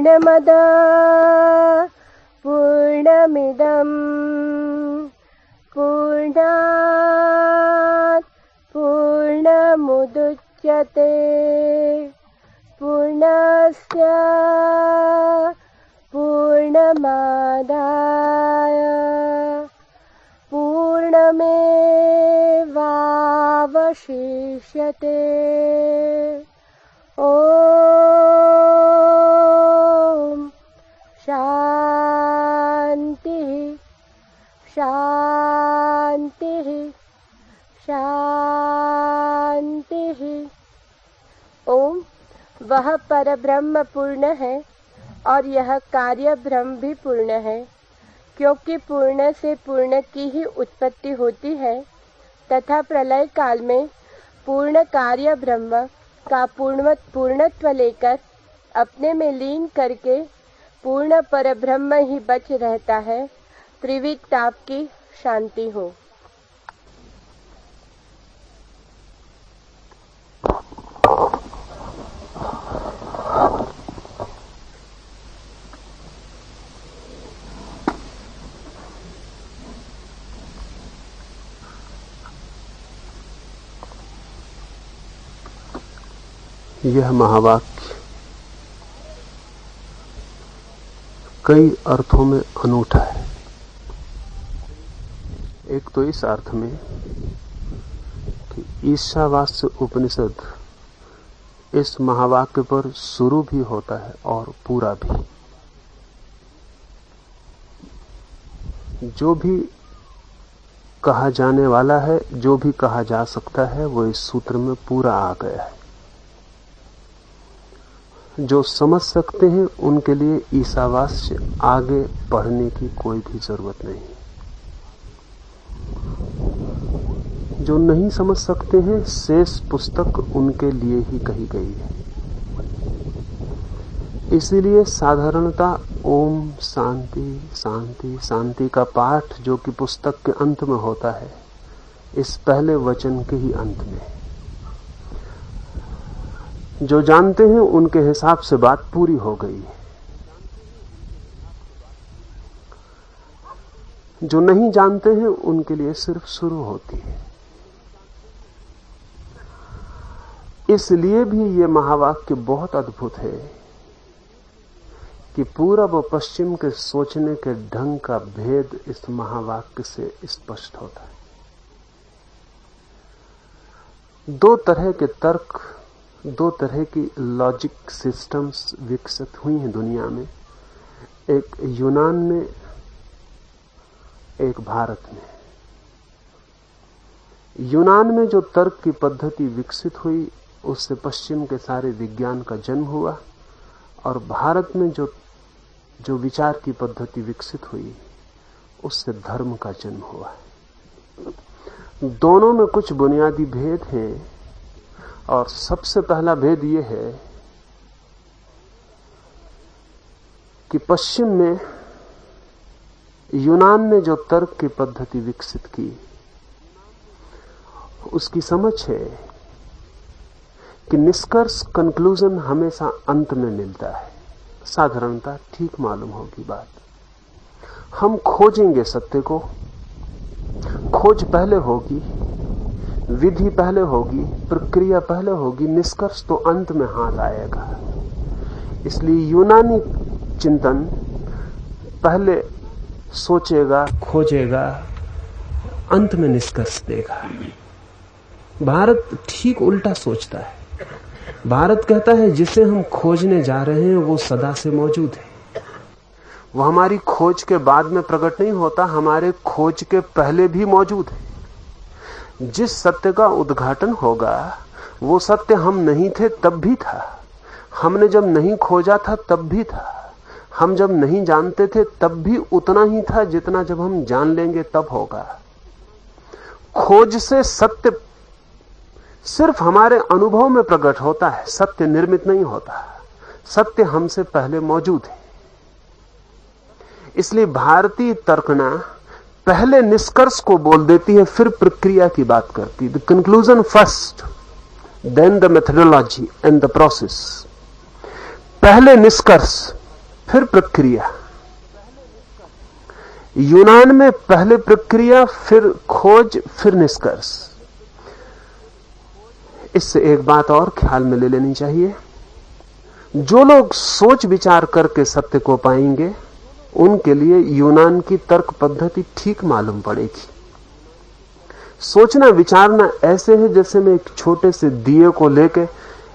पूर्णमद पूर्णमिदं पूर्णात् पूर्णमुदच्यते पूर्णस्य पूर्णमादाय पूर्णमेवावशिष्यते। ॐ शान्ति शान्ति शान्ति। ओम वह परब्रह्म पूर्ण है और यह कार्य ब्रह्म भी पूर्ण है, क्योंकि पूर्ण से पूर्ण की ही उत्पत्ति होती है तथा प्रलय काल में पूर्ण कार्य ब्रह्म का पूर्णत्व लेकर अपने में लीन करके पूर्ण परब्रह्म ही बच रहता है। त्रिविध ताप की शांति हो। यह महावाक्य कई अर्थों में अनूठा है। एक तो इस अर्थ में कि ईशावास्य उपनिषद इस महावाक्य पर शुरू भी होता है और पूरा भी। जो भी कहा जाने वाला है, जो भी कहा जा सकता है, वो इस सूत्र में पूरा आ गया है। जो समझ सकते हैं उनके लिए ईशावास्य आगे पढ़ने की कोई भी जरूरत नहीं। जो नहीं समझ सकते हैं, शेष पुस्तक उनके लिए ही कही गई है। इसीलिए साधारणता ओम शांति शांति शांति का पाठ जो कि पुस्तक के अंत में होता है, इस पहले वचन के ही अंत में। जो जानते हैं उनके हिसाब से बात पूरी हो गई है। जो नहीं जानते हैं उनके लिए सिर्फ शुरू होती है। इसलिए भी ये महावाक्य बहुत अद्भुत है कि पूरब और पश्चिम के सोचने के ढंग का भेद इस महावाक्य से स्पष्ट होता है। दो तरह के तर्क, दो तरह की लॉजिक सिस्टम्स विकसित हुई हैं दुनिया में, एक यूनान में, एक भारत में। यूनान में जो तर्क की पद्धति विकसित हुई उससे पश्चिम के सारे विज्ञान का जन्म हुआ, और भारत में जो विचार की पद्धति विकसित हुई उससे धर्म का जन्म हुआ। दोनों में कुछ बुनियादी भेद हैं, और सबसे पहला भेद यह है कि पश्चिम में, यूनान ने जो तर्क की पद्धति विकसित की, उसकी समझ है कि निष्कर्ष, कंक्लूजन हमेशा अंत में मिलता है। साधारणता ठीक मालूम होगी बात। हम खोजेंगे सत्य को, खोज पहले होगी, विधि पहले होगी, प्रक्रिया पहले होगी, निष्कर्ष तो अंत में हाथ आएगा। इसलिए यूनानी चिंतन पहले सोचेगा, खोजेगा, अंत में निष्कर्ष देगा। भारत ठीक उल्टा सोचता है। भारत कहता है जिसे हम खोजने जा रहे हैं वो सदा से मौजूद है। वो हमारी खोज के बाद में प्रकट नहीं होता, हमारे खोज के पहले भी मौजूद है। जिस सत्य का उद्घाटन होगा वो सत्य हम नहीं थे तब भी था, हमने जब नहीं खोजा था तब भी था, हम जब नहीं जानते थे तब भी उतना ही था जितना जब हम जान लेंगे तब होगा। खोज से सत्य सिर्फ हमारे अनुभव में प्रकट होता है, सत्य निर्मित नहीं होता। सत्य हमसे पहले मौजूद है। इसलिए भारतीय तर्कना पहले निष्कर्ष को बोल देती है, फिर प्रक्रिया की बात करती है। The conclusion first, then the methodology and the process. पहले निष्कर्ष, फिर प्रक्रिया। यूनान में पहले प्रक्रिया, फिर खोज, फिर निष्कर्ष। इससे एक बात और ख्याल में ले लेनी चाहिए, जो लोग सोच विचार करके सत्य को पाएंगे उनके लिए यूनान की तर्क पद्धति ठीक मालूम पड़ेगी। सोचना विचारना ऐसे है जैसे मैं एक छोटे से दिए को लेके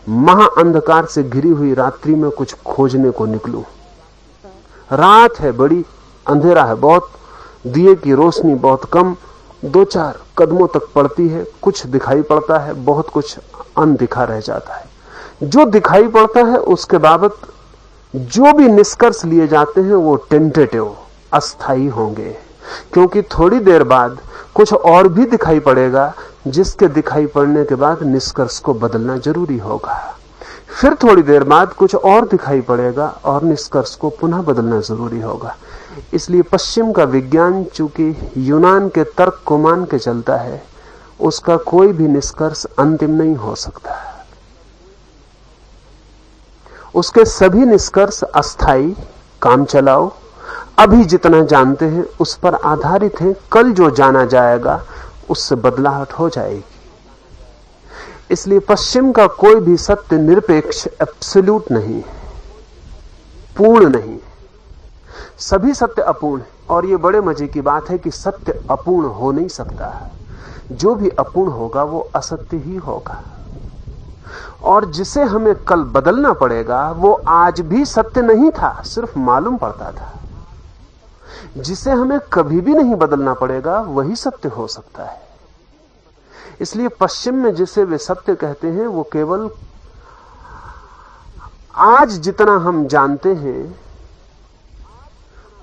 महाअंधकार से घिरी हुई रात्रि में कुछ खोजने को निकलूं। रात है, बड़ी अंधेरा है, बहुत दिए की रोशनी बहुत कम, 2-4 कदमों तक पड़ती है, कुछ दिखाई पड़ता है, बहुत कुछ अनदिखा रह जाता है। जो दिखाई पड़ता है उसके बाबत जो भी निष्कर्ष लिए जाते हैं वो टेंटेटिव, अस्थायी होंगे, क्योंकि थोड़ी देर बाद कुछ और भी दिखाई पड़ेगा जिसके दिखाई पड़ने के बाद निष्कर्ष को बदलना जरूरी होगा। फिर थोड़ी देर बाद कुछ और दिखाई पड़ेगा और निष्कर्ष को पुनः बदलना जरूरी होगा। इसलिए पश्चिम का विज्ञान चूंकि यूनान के तर्क को मान के चलता है, उसका कोई भी निष्कर्ष अंतिम नहीं हो सकता। उसके सभी निष्कर्ष अस्थायी, काम चलाओ, अभी जितना जानते हैं उस पर आधारित हैं। कल जो जाना जाएगा उससे बदलाहट हो जाएगी। इसलिए पश्चिम का कोई भी सत्य निरपेक्ष, एब्सोल्यूट नहीं है, पूर्ण नहीं है। सभी सत्य अपूर्ण है। और ये बड़े मजे की बात है कि सत्य अपूर्ण हो नहीं सकता। जो भी अपूर्ण होगा वो असत्य ही होगा। और जिसे हमें कल बदलना पड़ेगा वो आज भी सत्य नहीं था, सिर्फ मालूम पड़ता था। जिसे हमें कभी भी नहीं बदलना पड़ेगा वही सत्य हो सकता है। इसलिए पश्चिम में जिसे वे सत्य कहते हैं वो केवल आज जितना हम जानते हैं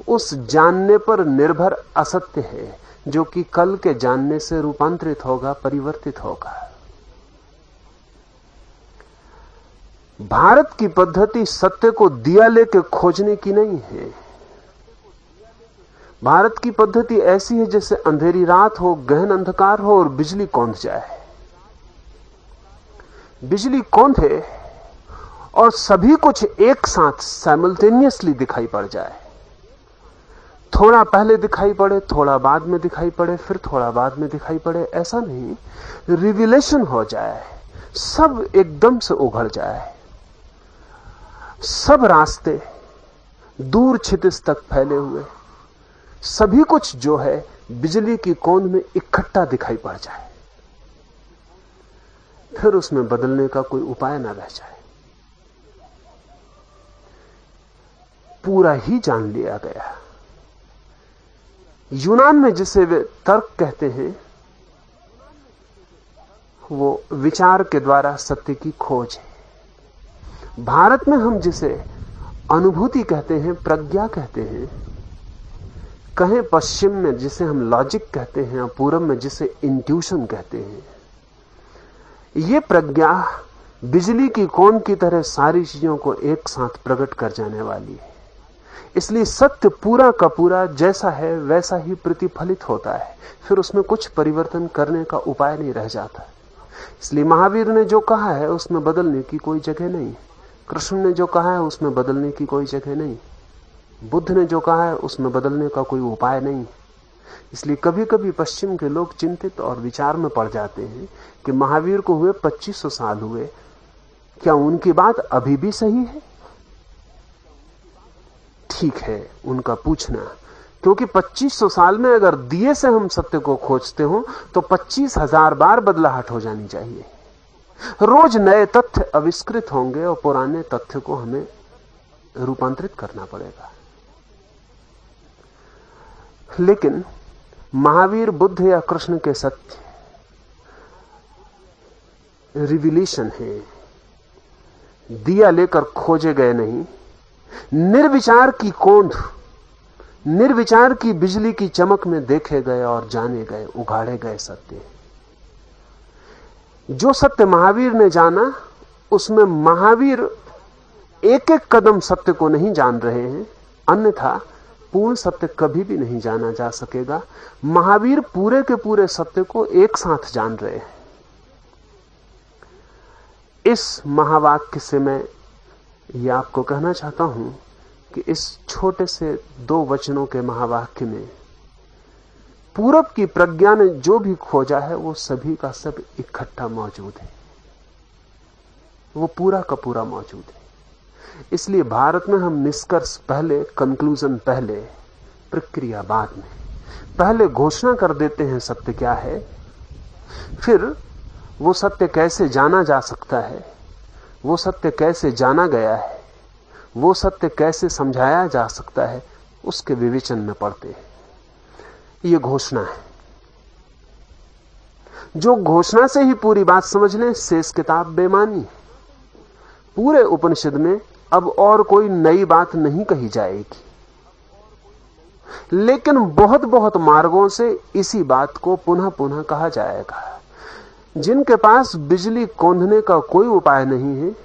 उस जानने पर निर्भर असत्य है, जो कि कल के जानने से रूपांतरित होगा, परिवर्तित होगा। भारत की पद्धति सत्य को दिया लेके खोजने की नहीं है। भारत की पद्धति ऐसी है जैसे अंधेरी रात हो, गहन अंधकार हो और बिजली कौंध जाए। बिजली कौंधे और सभी कुछ एक साथ साइमल्टेनियसली दिखाई पड़ जाए। थोड़ा पहले दिखाई पड़े, थोड़ा बाद में दिखाई पड़े, फिर थोड़ा बाद में दिखाई पड़े, ऐसा नहीं। रिविलेशन हो जाए, सब एकदम से उघड़ जाए, सब रास्ते दूर क्षितिज तक फैले हुए, सभी कुछ जो है बिजली की कौंध में इकट्ठा दिखाई पड़ जाए, फिर उसमें बदलने का कोई उपाय ना रह जाए। पूरा ही जान लिया गया। यूनान में जिसे वे तर्क कहते हैं वो विचार के द्वारा सत्य की खोज है। भारत में हम जिसे अनुभूति कहते हैं, प्रज्ञा कहते हैं, कहें पश्चिम में जिसे हम लॉजिक कहते हैं और पूरब में जिसे इंट्यूशन कहते हैं, ये प्रज्ञा बिजली की कौंध की तरह सारी चीजों को एक साथ प्रकट कर जाने वाली है। इसलिए सत्य पूरा का पूरा जैसा है वैसा ही प्रतिफलित होता है, फिर उसमें कुछ परिवर्तन करने का उपाय नहीं रह जाता। इसलिए महावीर ने जो कहा है उसमें बदलने की कोई जगह नहीं, कृष्ण ने जो कहा है उसमें बदलने की कोई जगह नहीं, बुद्ध ने जो कहा है उसमें बदलने का कोई उपाय नहीं। इसलिए कभी कभी पश्चिम के लोग चिंतित और विचार में पड़ जाते हैं कि महावीर को हुए 2500 साल हुए, क्या उनकी बात अभी भी सही है? ठीक है उनका पूछना, क्योंकि 2500 साल में अगर दिए से हम सत्य को खोजते हो तो 25,000 बार बदलाहट हो जानी चाहिए। रोज नए तथ्य आविष्कृत होंगे और पुराने तथ्य को हमें रूपांतरित करना पड़ेगा। लेकिन महावीर, बुद्ध या कृष्ण के सत्य रिविलेशन है, दिया लेकर खोजे गए नहीं। निर्विचार की कौंध, निर्विचार की बिजली की चमक में देखे गए और जाने गए, उघाड़े गए सत्य। जो सत्य महावीर ने जाना उसमें महावीर एक एक कदम सत्य को नहीं जान रहे हैं, अन्यथा पूर्ण सत्य कभी भी नहीं जाना जा सकेगा। महावीर पूरे के पूरे सत्य को एक साथ जान रहे हैं। इस महावाक्य से मैं यह आपको कहना चाहता हूं कि इस छोटे से 2 वचनों के महावाक्य में पूरब की प्रज्ञा ने जो भी खोजा है वो सभी का सब इकट्ठा मौजूद है, वो पूरा का पूरा मौजूद है। इसलिए भारत में हम निष्कर्ष पहले, कंक्लूजन पहले, प्रक्रिया बाद में। पहले घोषणा कर देते हैं सत्य क्या है, फिर वो सत्य कैसे जाना जा सकता है, वो सत्य कैसे जाना गया है, वो सत्य कैसे समझाया जा सकता है, उसके विवेचन में पड़ते हैं। ये घोषणा है। जो घोषणा से ही पूरी बात समझ लें, शेष किताब बेमानी है। पूरे उपनिषद में अब और कोई नई बात नहीं कही जाएगी, लेकिन बहुत बहुत मार्गों से इसी बात को पुनः पुनः कहा जाएगा। जिनके पास बिजली कौंधने का कोई उपाय नहीं है,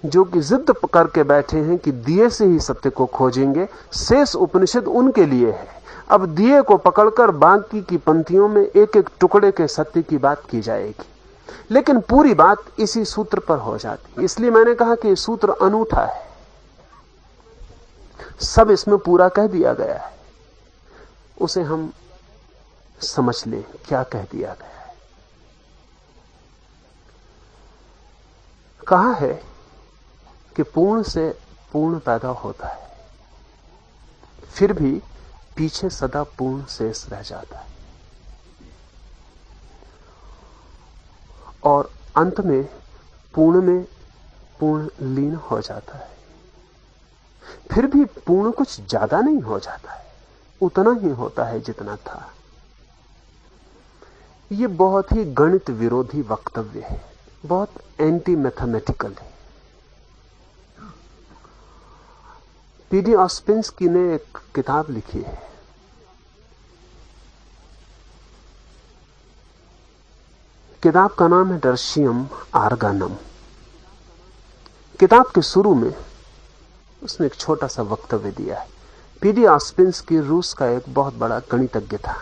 जो कि जिद करके बैठे हैं कि दिए से ही सत्य को खोजेंगे, शेष उपनिषद उनके लिए है। अब दिए को पकड़कर बाकी की पंक्तियों में एक एक टुकड़े के सत्य की बात की जाएगी, लेकिन पूरी बात इसी सूत्र पर हो जाती। इसलिए मैंने कहा कि सूत्र अनूठा है, सब इसमें पूरा कह दिया गया है, उसे हम समझ लें क्या कह दिया गया है। कहा है कि पूर्ण से पूर्ण पैदा होता है, फिर भी पीछे सदा पूर्ण शेष रह जाता है, और अंत में पूर्ण लीन हो जाता है। फिर भी पूर्ण कुछ ज्यादा नहीं हो जाता है, उतना ही होता है जितना था। यह बहुत ही गणित विरोधी वक्तव्य है, बहुत एंटी मैथमेटिकल है। पीडी ऑस्पेंस्की ने एक किताब लिखी है, किताब का नाम है टर्शियम आर्गानम। किताब के शुरू में उसने एक छोटा सा वक्तव्य दिया है। पीडी ऑस्पेंस्की रूस का एक बहुत बड़ा गणितज्ञ था।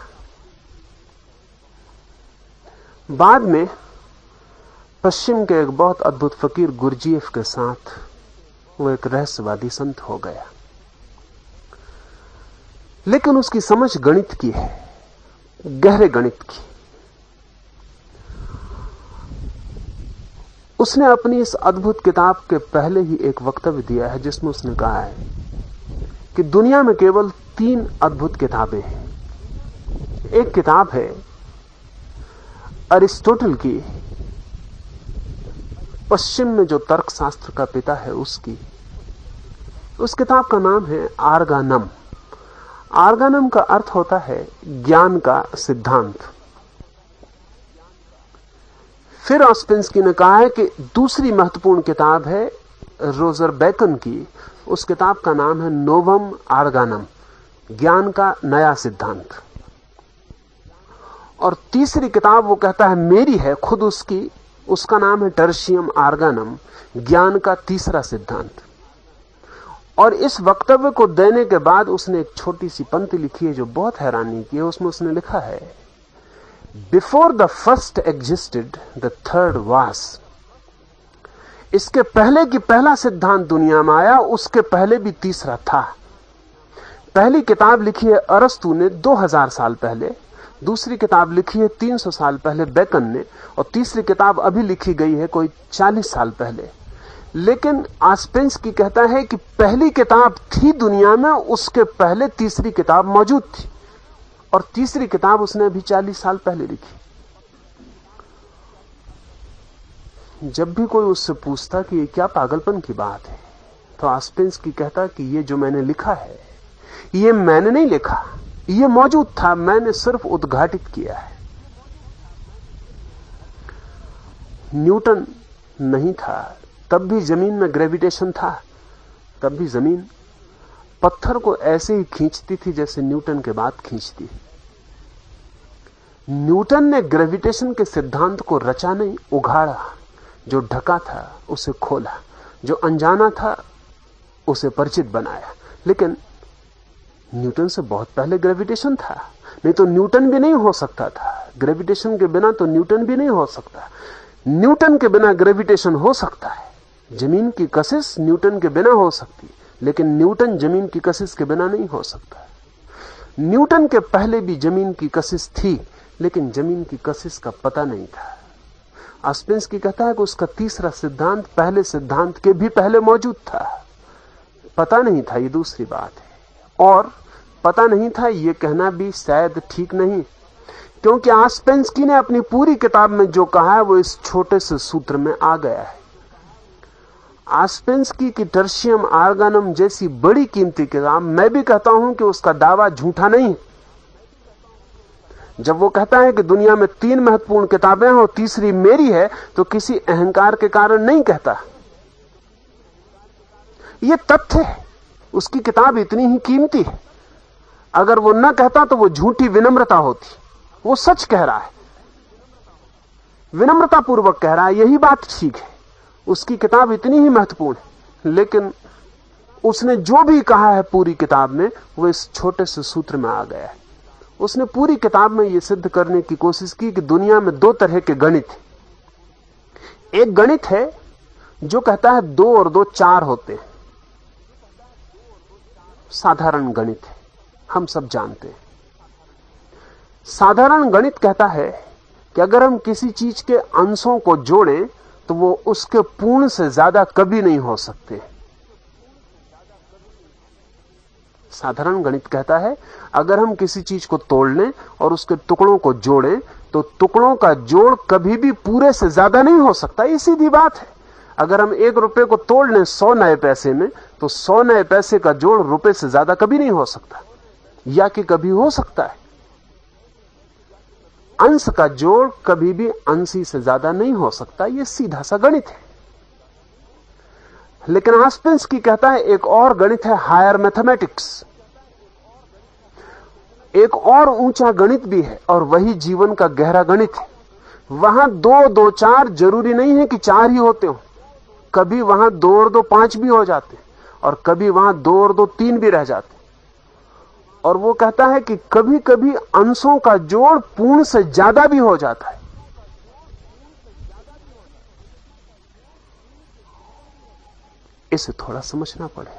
बाद में पश्चिम के एक बहुत अद्भुत फकीर गुरजीएफ के साथ वो एक रहस्यवादी संत हो गया, लेकिन उसकी समझ गणित की है, गहरे गणित की। उसने अपनी इस अद्भुत किताब के पहले ही एक वक्तव्य दिया है, जिसमें उसने कहा है कि दुनिया में केवल 3 अद्भुत किताबें हैं। एक किताब है अरिस्टोटल की, पश्चिम में जो तर्कशास्त्र का पिता है उसकी। उस किताब का नाम है आर्गानम। आर्गानम का अर्थ होता है ज्ञान का सिद्धांत। फिर ऑस्पेंस्की ने कहा है कि दूसरी महत्वपूर्ण किताब है रोजर बेकन की, उस किताब का नाम है नोवम आर्गानम, ज्ञान का नया सिद्धांत। और तीसरी किताब वो कहता है मेरी है खुद उसकी, उसका नाम है टर्शियम आर्गानम, ज्ञान का तीसरा सिद्धांत। और इस वक्तव्य को देने के बाद उसने एक छोटी सी पंक्ति लिखी है जो बहुत हैरानी की है। उसमें उसने लिखा है, before the first existed the third was. इसके पहले कि पहला सिद्धांत दुनिया में आया, उसके पहले भी तीसरा था। पहली किताब लिखी है अरस्तु ने 2000 साल पहले, दूसरी किताब लिखी है 300 साल पहले बेकन ने, और तीसरी किताब अभी लिखी गई है कोई 40 साल पहले। लेकिन ऑस्पेंस्की कहता है कि पहली किताब थी दुनिया में, उसके पहले तीसरी किताब मौजूद थी, और तीसरी किताब उसने अभी 40 साल पहले लिखी। जब भी कोई उससे पूछता कि ये क्या पागलपन की बात है, तो ऑस्पेंस्की कहता कि ये जो मैंने लिखा है, ये मैंने नहीं लिखा, ये मौजूद था, मैंने सिर्फ उद्घाटित किया है। न्यूटन नहीं था, तब भी जमीन में ग्रेविटेशन था, तब भी जमीन पत्थर को ऐसे ही खींचती थी जैसे न्यूटन के बाद खींचती। न्यूटन ने ग्रेविटेशन के सिद्धांत को रचा नहीं, उघाड़ा। जो ढका था उसे खोला, जो अनजाना था उसे परिचित बनाया। लेकिन न्यूटन से बहुत पहले ग्रेविटेशन था, नहीं तो न्यूटन भी नहीं हो सकता था। ग्रेविटेशन के बिना तो न्यूटन भी नहीं हो सकता। न्यूटन के बिना ग्रेविटेशन हो सकता है, जमीन की कशिश न्यूटन के बिना हो सकती, लेकिन न्यूटन जमीन की कशिश के बिना नहीं हो सकता। न्यूटन के पहले भी जमीन की कशिश थी, लेकिन जमीन की कशिश का पता नहीं था। आस्पेंसकी कहता है कि उसका तीसरा सिद्धांत पहले सिद्धांत के भी पहले मौजूद था। पता नहीं था, ये दूसरी बात है। और पता नहीं था ये कहना भी शायद ठीक नहीं, क्योंकि आस्पेंसकी ने अपनी पूरी किताब में जो कहा है वो इस छोटे से सूत्र में आ गया है। आस्पेंसकी की टर्शियम आर्गानम जैसी बड़ी कीमती किताब, मैं भी कहता हूं कि उसका दावा झूठा नहीं है। जब वो कहता है कि दुनिया में 3 महत्वपूर्ण किताबें हैं और तीसरी मेरी है, तो किसी अहंकार के कारण नहीं कहता। ये तथ्य है, उसकी किताब इतनी ही कीमती है। अगर वो न कहता तो वो झूठी विनम्रता होती। वो सच कह रहा है, विनम्रता पूर्वक कह रहा है, यही बात ठीक है। उसकी किताब इतनी ही महत्वपूर्ण है, लेकिन उसने जो भी कहा है पूरी किताब में, वो इस छोटे से सूत्र में आ गया है। उसने पूरी किताब में यह सिद्ध करने की कोशिश की कि दुनिया में 2 तरह के गणित हैं। एक गणित है जो कहता है 2 और 2 4 होते हैं, साधारण गणित है, हम सब जानते हैं। साधारण गणित कहता है कि अगर हम किसी चीज के अंशों को जोड़ें तो वो उसके पूर्ण से ज्यादा कभी नहीं हो सकते। साधारण गणित कहता है अगर हम किसी चीज को तोड़ लें और उसके टुकड़ों को जोड़ें तो टुकड़ों का जोड़ कभी भी पूरे से ज्यादा नहीं हो सकता। ये सीधी बात है। अगर हम 1 रुपए को तोड़ लें 100 नए पैसे में, तो 100 नए पैसे का जोड़ रुपए से ज्यादा कभी नहीं हो सकता, या कि कभी हो सकता है। अंश का जोड़ कभी भी अंशी से ज्यादा नहीं हो सकता। यह सीधा सा गणित है। लेकिन आस्पेंसकी कहता है एक और गणित है, हायर मैथमेटिक्स। एक और ऊंचा गणित भी है, और वही जीवन का गहरा गणित है। वहां 2 2 4 जरूरी नहीं है कि 4 ही होते हो। कभी वहां 2 और 2 5 भी हो जाते, और कभी वहां 2 और 2 3 भी रह जाते। और वो कहता है कि कभी कभी अंशों का जोड़ पूर्ण से ज्यादा भी हो जाता है। इसे थोड़ा समझना पड़े,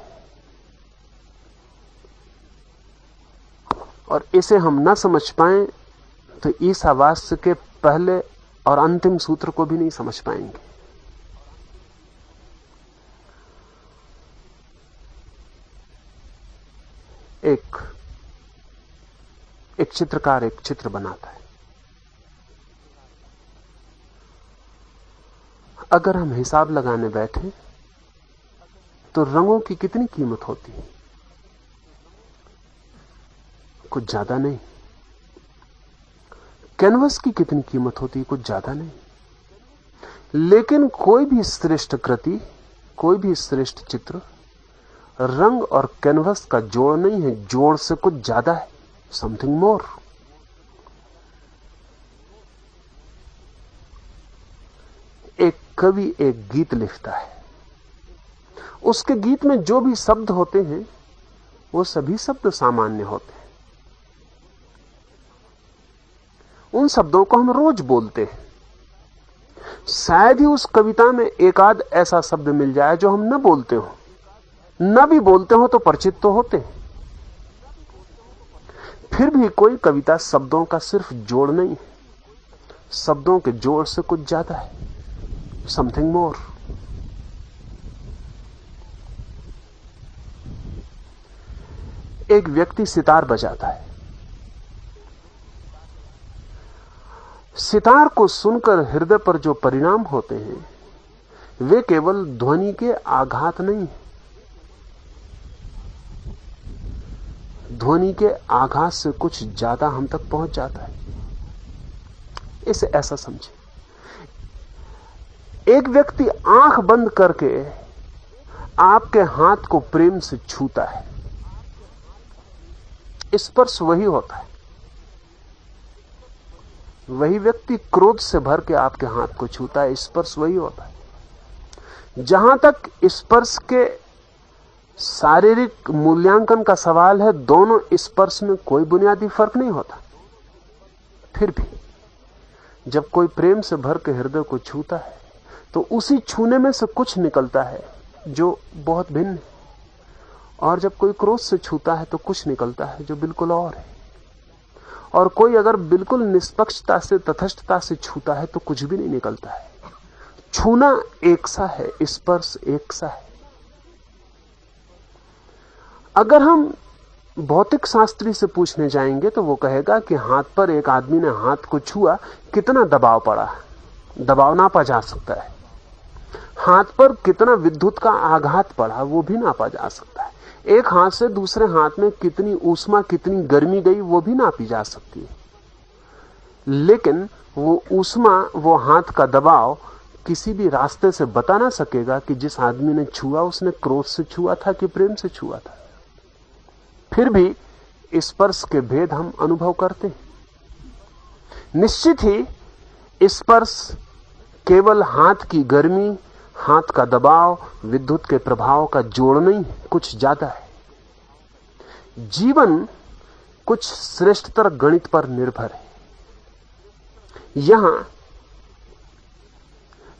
और इसे हम ना समझ पाएं तो ईसावास्य के पहले और अंतिम सूत्र को भी नहीं समझ पाएंगे। एक चित्रकार एक चित्र बनाता है। अगर हम हिसाब लगाने बैठे तो रंगों की कितनी कीमत होती है? कुछ ज्यादा नहीं। कैनवस की कितनी कीमत होती है? कुछ ज्यादा नहीं। लेकिन कोई भी श्रेष्ठ कृति, कोई भी श्रेष्ठ चित्र रंग और कैनवस का जोड़ नहीं है, जोड़ से कुछ ज्यादा है, समथिंग मोर। एक कवि एक गीत लिखता है, उसके गीत में जो भी शब्द होते हैं वो सभी शब्द सामान्य होते हैं। उन शब्दों को हम रोज बोलते हैं। शायद ही उस कविता में एक आध ऐसा शब्द मिल जाए जो हम न बोलते हो, न भी बोलते हो तो परिचित तो होते हैं। फिर भी कोई कविता शब्दों का सिर्फ जोड़ नहीं है, शब्दों के जोड़ से कुछ ज्यादा है, समथिंग मोर। एक व्यक्ति सितार बजाता है। सितार को सुनकर हृदय पर जो परिणाम होते हैं वे केवल ध्वनि के आघात नहीं है। ध्वनि के आघात से कुछ ज्यादा हम तक पहुंच जाता है। इसे ऐसा समझे, एक व्यक्ति आंख बंद करके आपके हाथ को प्रेम से छूता है, स्पर्श वही होता है। वही व्यक्ति क्रोध से भर के आपके हाथ को छूता है, स्पर्श वही होता है। जहां तक स्पर्श के शारीरिक मूल्यांकन का सवाल है, दोनों स्पर्श में कोई बुनियादी फर्क नहीं होता। फिर भी जब कोई प्रेम से भर के हृदय को छूता है तो उसी छूने में से कुछ निकलता है जो बहुत भिन्न है। और जब कोई क्रोध से छूता है तो कुछ निकलता है जो बिल्कुल और है। और कोई अगर बिल्कुल निष्पक्षता से, तटस्थता से छूता है तो कुछ भी नहीं निकलता है। छूना एक सा है, स्पर्श एक सा है। अगर हम भौतिक शास्त्री से पूछने जाएंगे तो वो कहेगा कि हाथ पर एक आदमी ने हाथ को छुआ, कितना दबाव पड़ा, दबाव नापा जा सकता है। हाथ पर कितना विद्युत का आघात पड़ा, वो भी नापा जा सकता है। एक हाथ से दूसरे हाथ में कितनी ऊष्मा, कितनी गर्मी गई, वो भी नापी जा सकती है। लेकिन वो ऊष्मा, वो हाथ का दबाव किसी भी रास्ते से बता ना सकेगा कि जिस आदमी ने छुआ उसने क्रोध से छुआ था कि प्रेम से छुआ था। फिर भी स्पर्श के भेद हम अनुभव करते हैं। निश्चित ही स्पर्श केवल हाथ की गर्मी, हाथ का दबाव, विद्युत के प्रभाव का जोड़ नहीं, कुछ ज्यादा है। जीवन कुछ श्रेष्ठतर गणित पर निर्भर है। यहां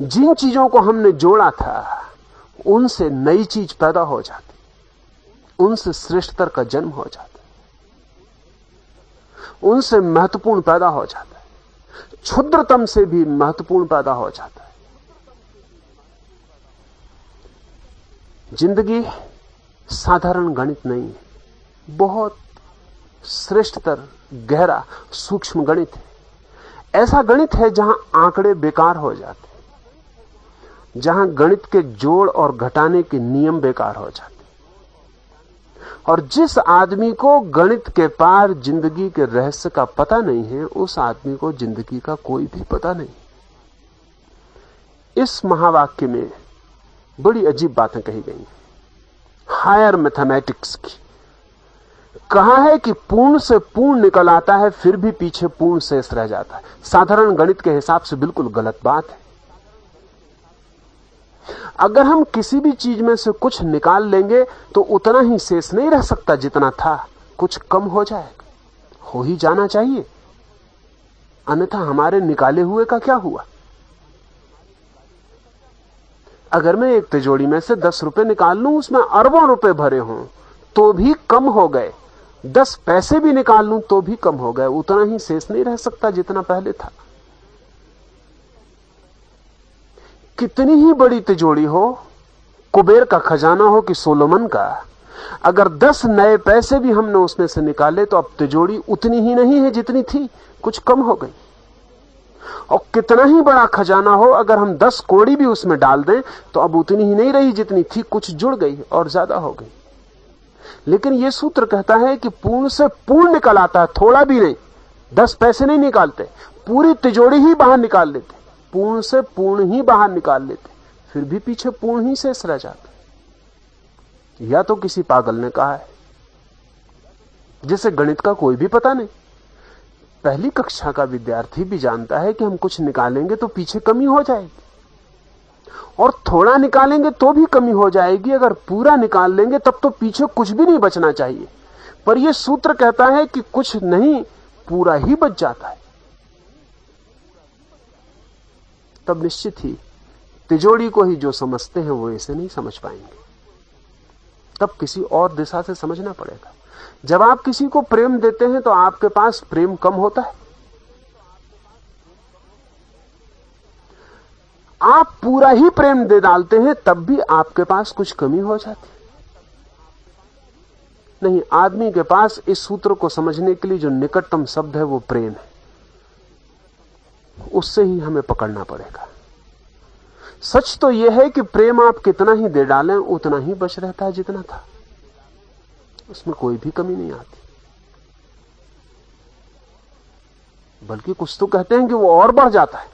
जिन चीजों को हमने जोड़ा था उनसे नई चीज पैदा हो जाती, उनसे श्रेष्ठतर का जन्म हो जाता, उनसे महत्वपूर्ण पैदा हो जाता है, क्षुद्रतम से भी महत्वपूर्ण पैदा हो जाता है। जिंदगी साधारण गणित नहीं है, बहुत श्रेष्ठतर, गहरा, सूक्ष्म गणित है। ऐसा गणित है जहां आंकड़े बेकार हो जाते, जहां गणित के जोड़ और घटाने के नियम बेकार हो जाते। और जिस आदमी को गणित के पार जिंदगी के रहस्य का पता नहीं है, उस आदमी को जिंदगी का कोई भी पता नहीं। इस महावाक्य में बड़ी अजीब बातें कही गई हैं। हायर मैथमेटिक्स की कहा है कि पूर्ण से पूर्ण निकल आता है, फिर भी पीछे पूर्ण शेष रह जाता है। साधारण गणित के हिसाब से बिल्कुल गलत बात है। अगर हम किसी भी चीज में से कुछ निकाल लेंगे तो उतना ही शेष नहीं रह सकता जितना था, कुछ कम हो जाएगा, हो ही जाना चाहिए, अन्यथा हमारे निकाले हुए का क्या हुआ। अगर मैं एक तिजोरी में से 10 रुपए निकाल लूं, उसमें अरबों रुपए भरे हों तो भी कम हो गए, 10 पैसे भी निकाल लूं तो भी कम हो गए, उतना ही शेष नहीं रह सकता जितना पहले था। कितनी ही बड़ी तिजोरी हो, कुबेर का खजाना हो कि सोलोमन का, अगर 10 नए पैसे भी हमने उसमें से निकाले तो अब तिजोरी उतनी ही नहीं है जितनी थी, कुछ कम हो गई। और कितना ही बड़ा खजाना हो, अगर हम 10 कौड़ी भी उसमें डाल दें तो अब उतनी ही नहीं रही जितनी थी, कुछ जुड़ गई और ज्यादा हो गई। लेकिन यह सूत्र कहता है कि पूर्ण से पूर्ण निकल आता है, थोड़ा भी नहीं, 10 पैसे नहीं निकालते, पूरी तिजोरी ही बाहर निकाल लेते, पूर्ण से पूर्ण ही बाहर निकाल लेते, फिर भी पीछे पूर्ण ही शेष रह जाता। या तो किसी पागल ने कहा है, जिसे गणित का कोई भी पता नहीं। पहली कक्षा का विद्यार्थी भी जानता है कि हम कुछ निकालेंगे तो पीछे कमी हो जाएगी, और थोड़ा निकालेंगे तो भी कमी हो जाएगी, अगर पूरा निकाल लेंगे तब तो पीछे कुछ भी नहीं बचना चाहिए। पर यह सूत्र कहता है कि कुछ नहीं, पूरा ही बच जाता है। तब निश्चित ही तिजोरी को ही जो समझते हैं वो इसे नहीं समझ पाएंगे, तब किसी और दिशा से समझना पड़ेगा। जब आप किसी को प्रेम देते हैं तो आपके पास प्रेम कम होता है, आप पूरा ही प्रेम दे डालते हैं तब भी आपके पास कुछ कमी हो जाती नहीं। आदमी के पास इस सूत्र को समझने के लिए जो निकटतम शब्द है वो प्रेम है, उससे ही हमें पकड़ना पड़ेगा। सच तो यह है कि प्रेम आप कितना ही दे डालें उतना ही बच रहता है जितना था, उसमें कोई भी कमी नहीं आती। बल्कि कुछ तो कहते हैं कि वो और बढ़ जाता है,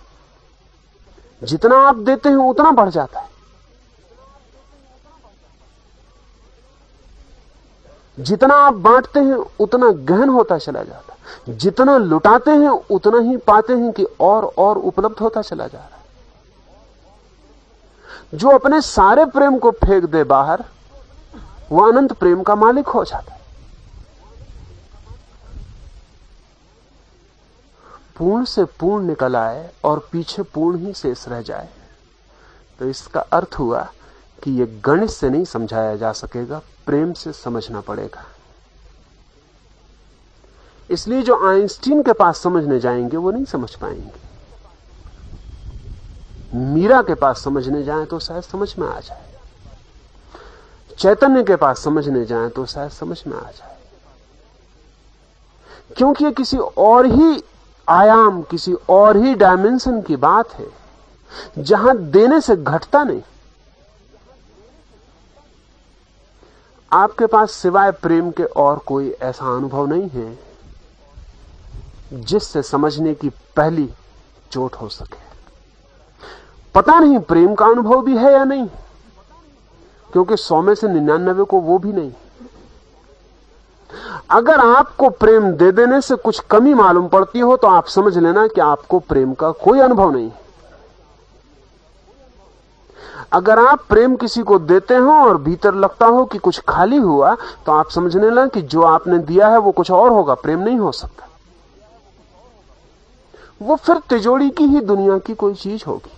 जितना आप देते हैं उतना बढ़ जाता है। जितना आप बांटते हैं उतना गहन होता चला जाता है, जितना लुटाते हैं उतना ही पाते हैं कि और उपलब्ध होता चला जा रहा है। जो अपने सारे प्रेम को फेंक दे बाहर, वह अनंत प्रेम का मालिक हो जाता है। पूर्ण से पूर्ण निकल आए और पीछे पूर्ण ही शेष रह जाए, तो इसका अर्थ हुआ कि ये गणित से नहीं समझाया जा सकेगा, प्रेम से समझना पड़ेगा। इसलिए जो आइंस्टीन के पास समझने जाएंगे वो नहीं समझ पाएंगे। मीरा के पास समझने जाएं तो शायद समझ में आ जाए, चैतन्य के पास समझने जाएं तो शायद समझ में आ जाए, क्योंकि ये किसी और ही आयाम, किसी और ही डायमेंशन की बात है, जहां देने से घटता नहीं। आपके पास सिवाय प्रेम के और कोई ऐसा अनुभव नहीं है जिससे समझने की पहली चोट हो सके। पता नहीं प्रेम का अनुभव भी है या नहीं, क्योंकि 100 में से 99 को वो भी नहीं। अगर आपको प्रेम दे देने से कुछ कमी मालूम पड़ती हो तो आप समझ लेना कि आपको प्रेम का कोई अनुभव नहीं। अगर आप प्रेम किसी को देते हो और भीतर लगता हो कि कुछ खाली हुआ, तो आप समझ लेना कि जो आपने दिया है वो कुछ और होगा, प्रेम नहीं हो सकता। वो फिर तिजोरी की ही दुनिया की कोई चीज होगी,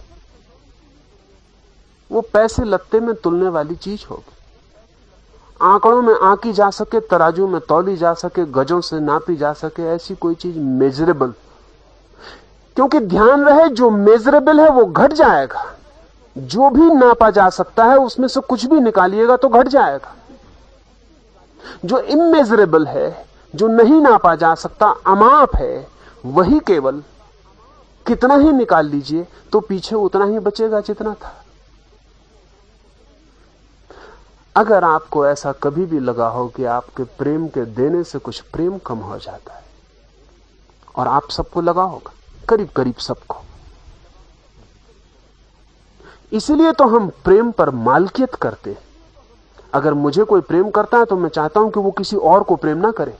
वो पैसे लत्ते में तुलने वाली चीज होगी, आंकड़ों में आंकी जा सके, तराजू में तौली जा सके, गजों से नापी जा सके, ऐसी कोई चीज मेजरेबल। क्योंकि ध्यान रहे, जो मेजरेबल है वो घट जाएगा, जो भी नापा जा सकता है उसमें से कुछ भी निकालिएगा तो घट जाएगा। जो इमेजरेबल है, जो नहीं नापा जा सकता, अमाप है, वही केवल कितना ही निकाल लीजिए तो पीछे उतना ही बचेगा जितना था। अगर आपको ऐसा कभी भी लगा हो कि आपके प्रेम के देने से कुछ प्रेम कम हो जाता है, और आप सबको लगा होगा, करीब करीब सबको, इसलिए तो हम प्रेम पर मालकियत करते हैं। अगर मुझे कोई प्रेम करता है तो मैं चाहता हूं कि वो किसी और को प्रेम ना करे,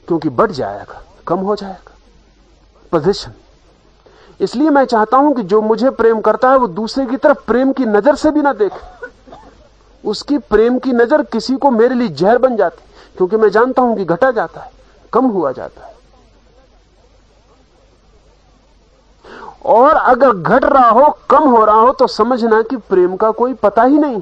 क्योंकि बढ़ जाएगा, कम हो जाएगा पोजीशन। इसलिए मैं चाहता हूं कि जो मुझे प्रेम करता है वो दूसरे की तरफ प्रेम की नजर से भी ना देखे। उसकी प्रेम की नजर किसी को मेरे लिए जहर बन जाती, क्योंकि मैं जानता हूं कि घटा जाता है, कम हुआ जाता है। और अगर घट रहा हो, कम हो रहा हो, तो समझना कि प्रेम का कोई पता ही नहीं।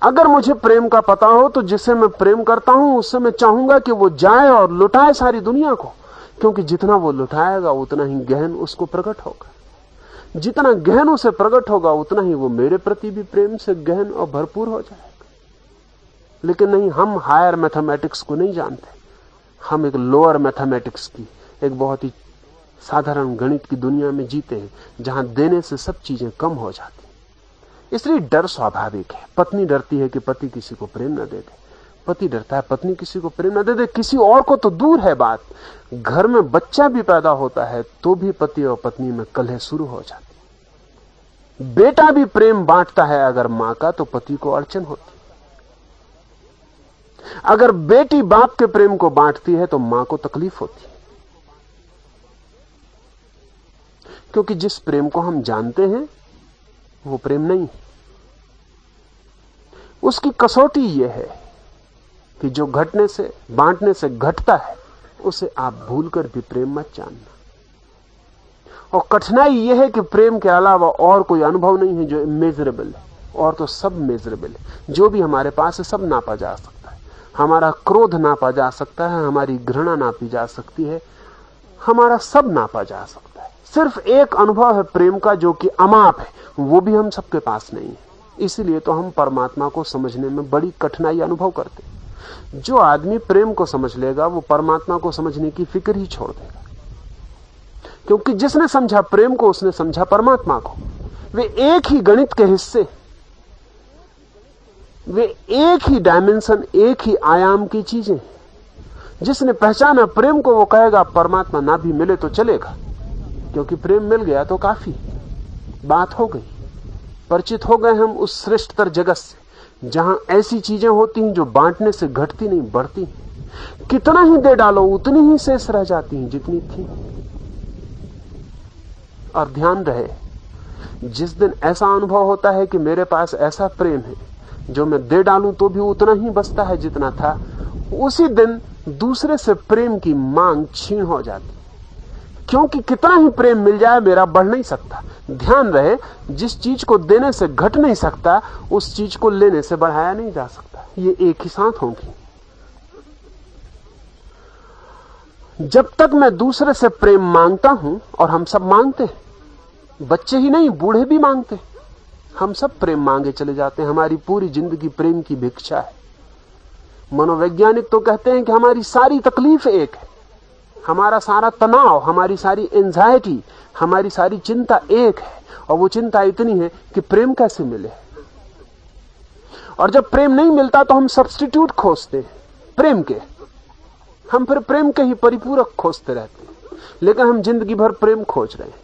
अगर मुझे प्रेम का पता हो तो जिसे मैं प्रेम करता हूं उससे मैं चाहूंगा कि वो जाए और लुटाए सारी दुनिया को, क्योंकि जितना वो लुटाएगा उतना ही गहन उसको प्रकट होगा। जितना गहन उसे प्रकट होगा उतना ही वो मेरे प्रति भी प्रेम से गहन और भरपूर हो जाएगा। लेकिन नहीं, हम हायर मैथमेटिक्स को नहीं जानते, हम एक लोअर मैथमेटिक्स की, एक बहुत ही साधारण गणित की दुनिया में जीते हैं, जहां देने से सब चीजें कम हो जाती। इसलिए डर स्वाभाविक है। पत्नी डरती है कि पति किसी को प्रेम न दे दे, पति डरता है पत्नी किसी को प्रेम न दे दे। किसी और को तो दूर है बात, घर में बच्चा भी पैदा होता है तो भी पति और पत्नी में कलह शुरू हो जाती। बेटा भी प्रेम बांटता है अगर मां का, तो पति को अड़चन होती। अगर बेटी बाप के प्रेम को बांटती है तो मां को तकलीफ होती है, क्योंकि जिस प्रेम को हम जानते हैं वो प्रेम नहीं। उसकी कसौटी यह है कि जो घटने से, बांटने से घटता है, उसे आप भूलकर भी प्रेम मत जानना। और कठिनाई यह है कि प्रेम के अलावा और कोई अनुभव नहीं है जो इमेजरेबल है, और तो सब मेजरेबल है। जो भी हमारे पास है सब नापा जा सकता है। हमारा क्रोध नापा जा सकता है, हमारी घृणा नापी जा सकती है, हमारा सब नापा जा सकता है। सिर्फ एक अनुभव है प्रेम का जो कि अमाप है, वो भी हम सबके पास नहीं है। इसलिए तो हम परमात्मा को समझने में बड़ी कठिनाई अनुभव करते हैं। जो आदमी प्रेम को समझ लेगा वो परमात्मा को समझने की फिक्र ही छोड़ देगा, क्योंकि जिसने समझा प्रेम को उसने समझा परमात्मा को। वे एक ही गणित के हिस्से, वे एक ही डायमेंशन, एक ही आयाम की चीजें। जिसने पहचाना प्रेम को वो कहेगा परमात्मा ना भी मिले तो चलेगा, क्योंकि प्रेम मिल गया तो काफी, बात हो गई। परिचित हो गए हम उस श्रेष्ठतर जगत से, जहां ऐसी चीजें होती हैं जो बांटने से घटती नहीं, बढ़ती। कितना ही दे डालो उतनी ही शेष रह जाती हैं जितनी थी। और ध्यान रहे, जिस दिन ऐसा अनुभव होता है कि मेरे पास ऐसा प्रेम है जो मैं दे डालूं तो भी उतना ही बचता है जितना था, उसी दिन दूसरे से प्रेम की मांग छीन हो जाती। क्योंकि कितना ही प्रेम मिल जाए मेरा बढ़ नहीं सकता। ध्यान रहे, जिस चीज को देने से घट नहीं सकता उस चीज को लेने से बढ़ाया नहीं जा सकता। ये एक ही साथ होंगी। जब तक मैं दूसरे से प्रेम मांगता हूं, और हम सब मांगते हैं, बच्चे ही नहीं बूढ़े भी मांगते हैं, हम सब प्रेम मांगे चले जाते हैं। हमारी पूरी जिंदगी प्रेम की भिक्षा है। मनोवैज्ञानिक तो कहते हैं कि हमारी सारी तकलीफ एक है, हमारा सारा तनाव, हमारी सारी एंजाइटी, हमारी सारी चिंता एक है, और वो चिंता इतनी है कि प्रेम कैसे मिले। और जब प्रेम नहीं मिलता तो हम सब्स्टिट्यूट खोजते हैं प्रेम के। हम फिर प्रेम के ही परिपूरक खोजते रहते हैं, लेकिन हम जिंदगी भर प्रेम खोज रहे हैं,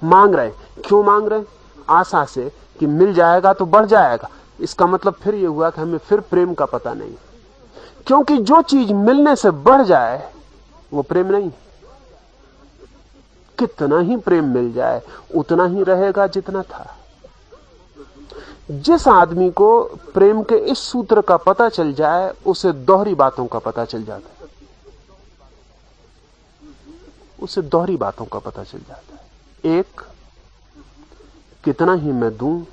मांग रहे हैं। क्यों मांग रहे हैं? आशा से कि मिल जाएगा तो बढ़ जाएगा। इसका मतलब फिर यह हुआ कि हमें फिर प्रेम का पता नहीं, क्योंकि जो चीज मिलने से बढ़ जाए वो प्रेम नहीं। कितना ही प्रेम मिल जाए उतना ही रहेगा जितना था। जिस आदमी को प्रेम के इस सूत्र का पता चल जाए उसे दोहरी बातों का पता चल जाता है, उसे दोहरी बातों का पता चल जाता है। एक, कितना ही मैं दूं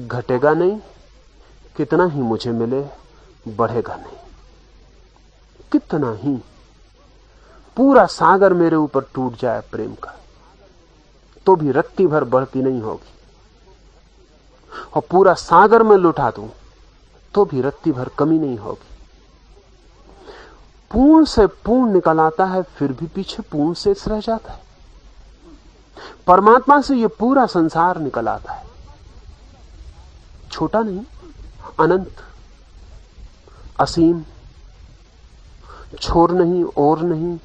घटेगा नहीं, कितना ही मुझे मिले बढ़ेगा नहीं। कितना ही पूरा सागर मेरे ऊपर टूट जाए प्रेम का तो भी रत्ती भर बढ़ती नहीं होगी, और पूरा सागर में लुटा दूं तो भी रत्ती भर कमी नहीं होगी। पूर्ण से पूर्ण निकल आता है, फिर भी पीछे पूर्ण शेष रह जाता है। परमात्मा से यह पूरा संसार निकल आता है, छोटा नहीं, अनंत, असीम, छोर नहीं, ओर नहीं,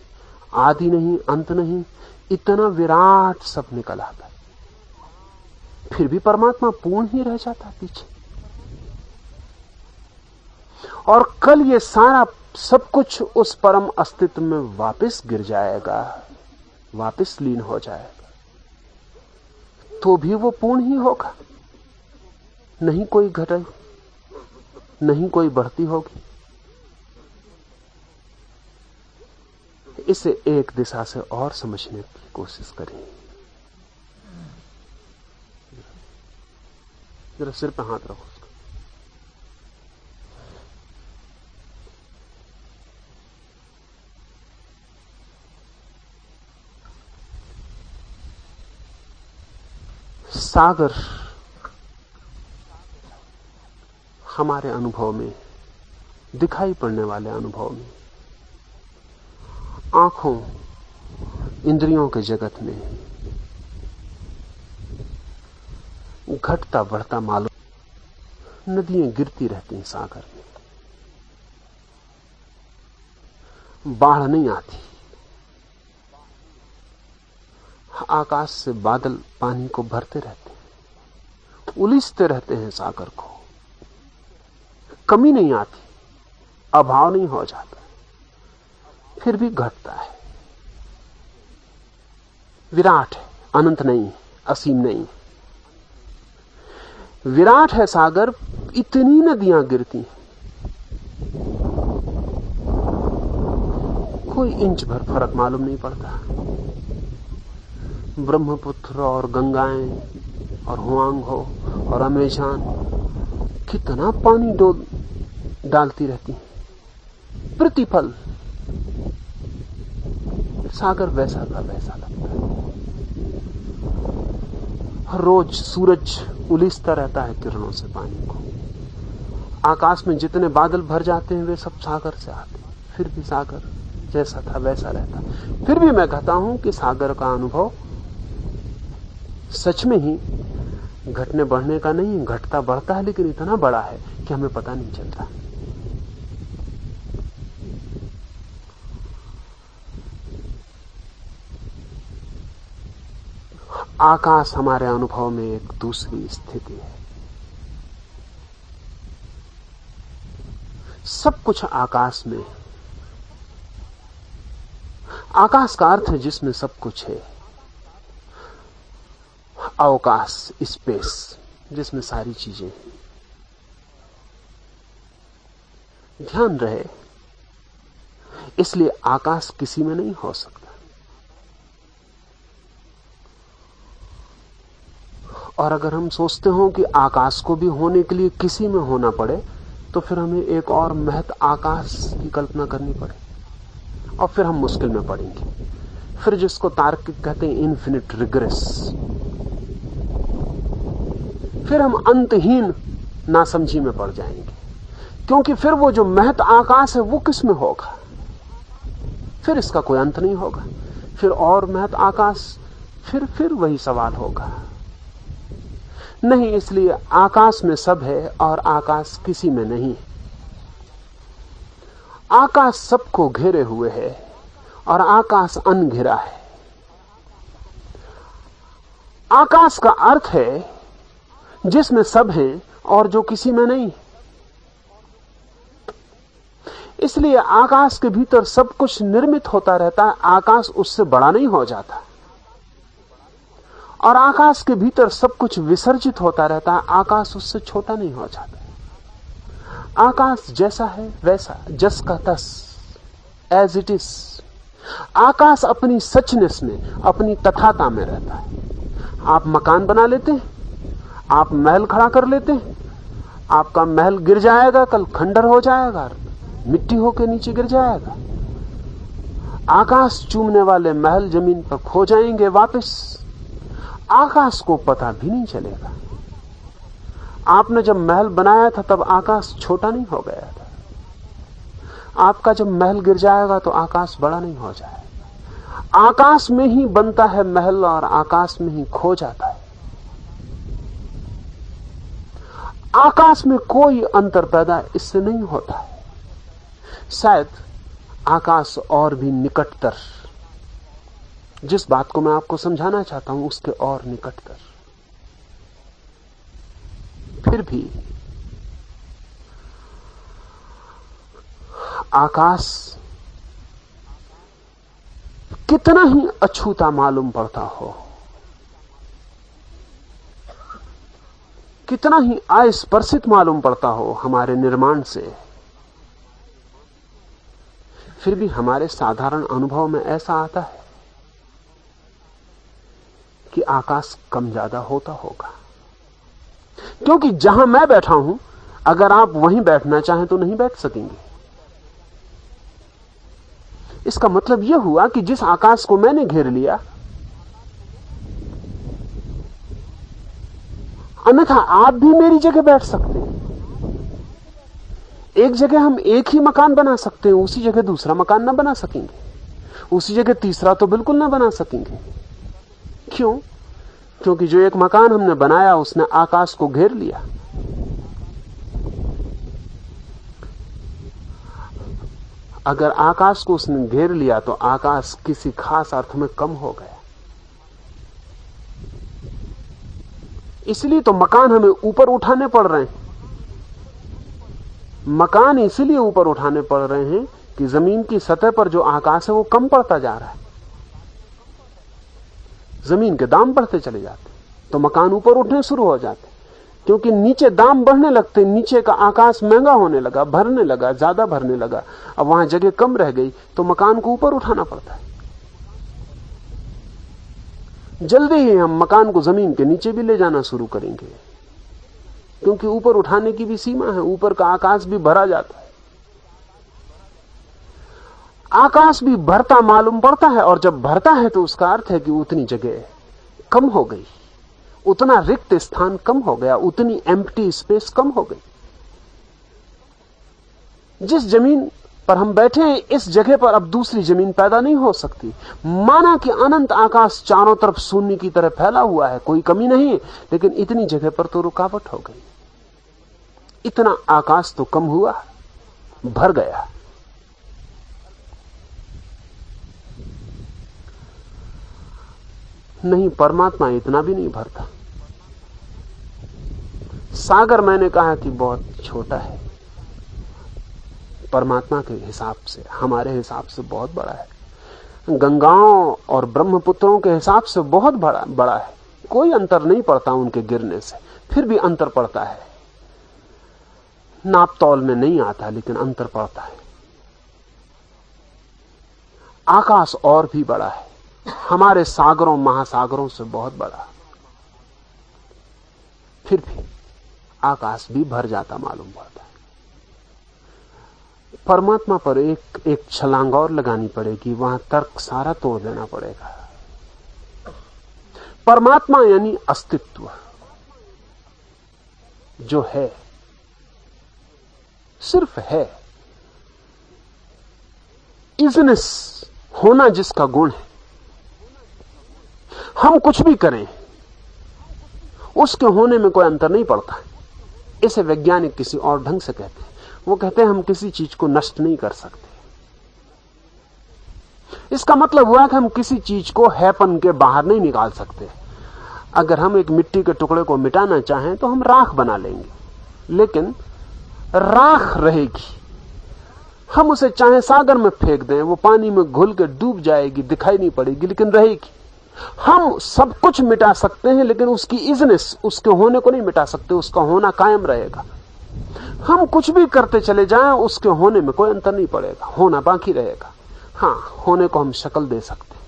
आदि नहीं, अंत नहीं, इतना विराट सब निकल आता है। फिर भी परमात्मा पूर्ण ही रह जाता है पीछे। और कल ये सारा सब कुछ उस परम अस्तित्व में वापस गिर जाएगा, वापस लीन हो जाएगा, तो भी वो पूर्ण ही होगा। नहीं कोई घटाई, नहीं कोई बढ़ती होगी। इसे एक दिशा से और समझने की कोशिश करें। जरा सिर पे हाथ रखो। सागर हमारे अनुभव में, दिखाई पड़ने वाले अनुभव में, आंखों, इंद्रियों के जगत में घटता बढ़ता मालूम। नदियां गिरती रहती हैं सागर में, बाढ़ नहीं आती। आकाश से बादल पानी को भरते रहते हैं, उलिसते रहते हैं सागर को। कमी नहीं आती, अभाव नहीं हो जाता, फिर भी घटता है। विराट है, अनंत नहीं, असीम नहीं। विराट है सागर, इतनी नदियां गिरती हैं, कोई इंच भर फर्क मालूम नहीं पड़ता। ब्रह्मपुत्र और गंगाएं और हुआंग हो और अमेज़न कितना पानी डालती रहती है, प्रतिफल सागर वैसा का वैसा लगता है। हर रोज सूरज उलिसता रहता है किरणों से पानी को। आकाश में जितने बादल भर जाते हैं वे सब सागर से आते हैं, फिर भी सागर जैसा था वैसा रहता। फिर भी मैं कहता हूं कि सागर का अनुभव सच में ही घटने बढ़ने का नहीं, घटता बढ़ता है, लेकिन इतना बड़ा है कि हमें पता नहीं चलता। आकाश हमारे अनुभव में एक दूसरी स्थिति है। सब कुछ आकाश में। आकाश का अर्थ है जिसमें सब कुछ है। अवकाश, स्पेस, जिसमें सारी चीजें हैं। ध्यान रहे, इसलिए आकाश किसी में नहीं हो सकता। और अगर हम सोचते हो कि आकाश को भी होने के लिए किसी में होना पड़े, तो फिर हमें एक और महत आकाश की कल्पना करनी पड़े, और फिर हम मुश्किल में पड़ेंगे। फिर जिसको तार्किक कहते हैं इन्फिनिट रिग्रेस, फिर हम अंतहीन नासमझी में पड़ जाएंगे। क्योंकि फिर वो जो महत आकाश है वो किस में होगा? फिर इसका कोई अंत नहीं होगा। फिर और महत आकाश, फिर वही सवाल होगा। नहीं, इसलिए आकाश में सब है और आकाश किसी में नहीं है। आकाश सबको घेरे हुए है और आकाश अनघिरा है। आकाश का अर्थ है जिसमें सब है और जो किसी में नहीं। इसलिए आकाश के भीतर सब कुछ निर्मित होता रहता है, आकाश उससे बड़ा नहीं हो जाता। और आकाश के भीतर सब कुछ विसर्जित होता रहता है, आकाश उससे छोटा नहीं हो जाता। आकाश जैसा है वैसा, जस का तस, एज इट इज। आकाश अपनी सचनेस में, अपनी तथाता में रहता है। आप मकान बना लेते हैं, आप महल खड़ा कर लेते हैं, आपका महल गिर जाएगा, कल खंडर हो जाएगा, मिट्टी होके नीचे गिर जाएगा। आकाश चूमने वाले महल जमीन पर खो जाएंगे वापस, आकाश को पता भी नहीं चलेगा। आपने जब महल बनाया था तब आकाश छोटा नहीं हो गया था। आपका जब महल गिर जाएगा तो आकाश बड़ा नहीं हो जाएगा। आकाश में ही बनता है महल और आकाश में ही खो जाता है। आकाश में कोई अंतर पैदा इससे नहीं होता है। शायद आकाश और भी निकटतर, जिस बात को मैं आपको समझाना चाहता हूं उसके और निकटतर। फिर भी आकाश कितना ही अछूता मालूम पड़ता हो, कितना ही अस्पर्शित मालूम पड़ता हो हमारे निर्माण से, फिर भी हमारे साधारण अनुभव में ऐसा आता है कि आकाश कम ज्यादा होता होगा। क्योंकि जहां मैं बैठा हूं, अगर आप वहीं बैठना चाहें तो नहीं बैठ सकेंगे। इसका मतलब यह हुआ कि जिस आकाश को मैंने घेर लिया, अन्यथा आप भी मेरी जगह बैठ सकते हैं। एक जगह हम एक ही मकान बना सकते हैं, उसी जगह दूसरा मकान ना बना सकेंगे, उसी जगह तीसरा तो बिल्कुल ना बना सकेंगे। क्यों? क्योंकि जो एक मकान हमने बनाया उसने आकाश को घेर लिया। अगर आकाश को उसने घेर लिया तो आकाश किसी खास अर्थ में कम हो गया। इसलिए तो मकान हमें ऊपर उठाने पड़ रहे हैं। मकान इसलिए ऊपर उठाने पड़ रहे हैं कि जमीन की सतह पर जो आकाश है वो कम पड़ता जा रहा है। जमीन के दाम बढ़ते चले जाते, तो मकान ऊपर उठने शुरू हो जाते, क्योंकि नीचे दाम बढ़ने लगते, नीचे का आकाश महंगा होने लगा, भरने लगा, ज्यादा भरने लगा। अब वहां जगह कम रह गई तो मकान को ऊपर उठाना पड़ता है। जल्दी ही हम मकान को जमीन के नीचे भी ले जाना शुरू करेंगे, क्योंकि ऊपर उठाने की भी सीमा है, ऊपर का आकाश भी भरा जाता है। आकाश भी भरता मालूम पड़ता है, और जब भरता है तो उसका अर्थ है कि उतनी जगह कम हो गई, उतना रिक्त स्थान कम हो गया, उतनी एम्प्टी स्पेस कम हो गई। जिस जमीन पर हम बैठे हैं, इस जगह पर अब दूसरी जमीन पैदा नहीं हो सकती। माना कि अनंत आकाश चारों तरफ शून्य की तरह फैला हुआ है, कोई कमी नहीं है, लेकिन इतनी जगह पर तो रुकावट हो गई। इतना आकाश तो कम हुआ, भर गया। नहीं, परमात्मा इतना भी नहीं भरता। सागर मैंने कहा कि बहुत छोटा है, परमात्मा के हिसाब से, हमारे हिसाब से बहुत बड़ा है। गंगाओं और ब्रह्मपुत्रों के हिसाब से बहुत बड़ा है। कोई अंतर नहीं पड़ता उनके गिरने से, फिर भी अंतर पड़ता है। नाप तौल में नहीं आता, लेकिन अंतर पड़ता है। आकाश और भी बड़ा है, हमारे सागरों महासागरों से बहुत बड़ा। फिर भी आकाश भी भर जाता मालूम पड़ता है। परमात्मा पर एक छलांग और लगानी पड़ेगी, वहां तर्क सारा तोड़ देना पड़ेगा। परमात्मा यानी अस्तित्व जो है, सिर्फ है, इजनेस, होना जिसका गुण है। हम कुछ भी करें उसके होने में कोई अंतर नहीं पड़ता। इसे वैज्ञानिक किसी और ढंग से कहते हैं। वो कहते हैं हम किसी चीज को नष्ट नहीं कर सकते। इसका मतलब हुआ कि हम किसी चीज को हैपन के बाहर नहीं निकाल सकते। अगर हम एक मिट्टी के टुकड़े को मिटाना चाहें तो हम राख बना लेंगे, लेकिन राख रहेगी। हम उसे चाहे सागर में फेंक दें, वो पानी में घुल के डूब जाएगी, दिखाई नहीं पड़ेगी, लेकिन रहेगी। हम सब कुछ मिटा सकते हैं, लेकिन उसकी इजनेस, उसके होने को नहीं मिटा सकते। उसका होना कायम रहेगा। हम कुछ भी करते चले जाएं, उसके होने में कोई अंतर नहीं पड़ेगा, होना बाकी रहेगा। हां, होने को हम शक्ल दे सकते हैं,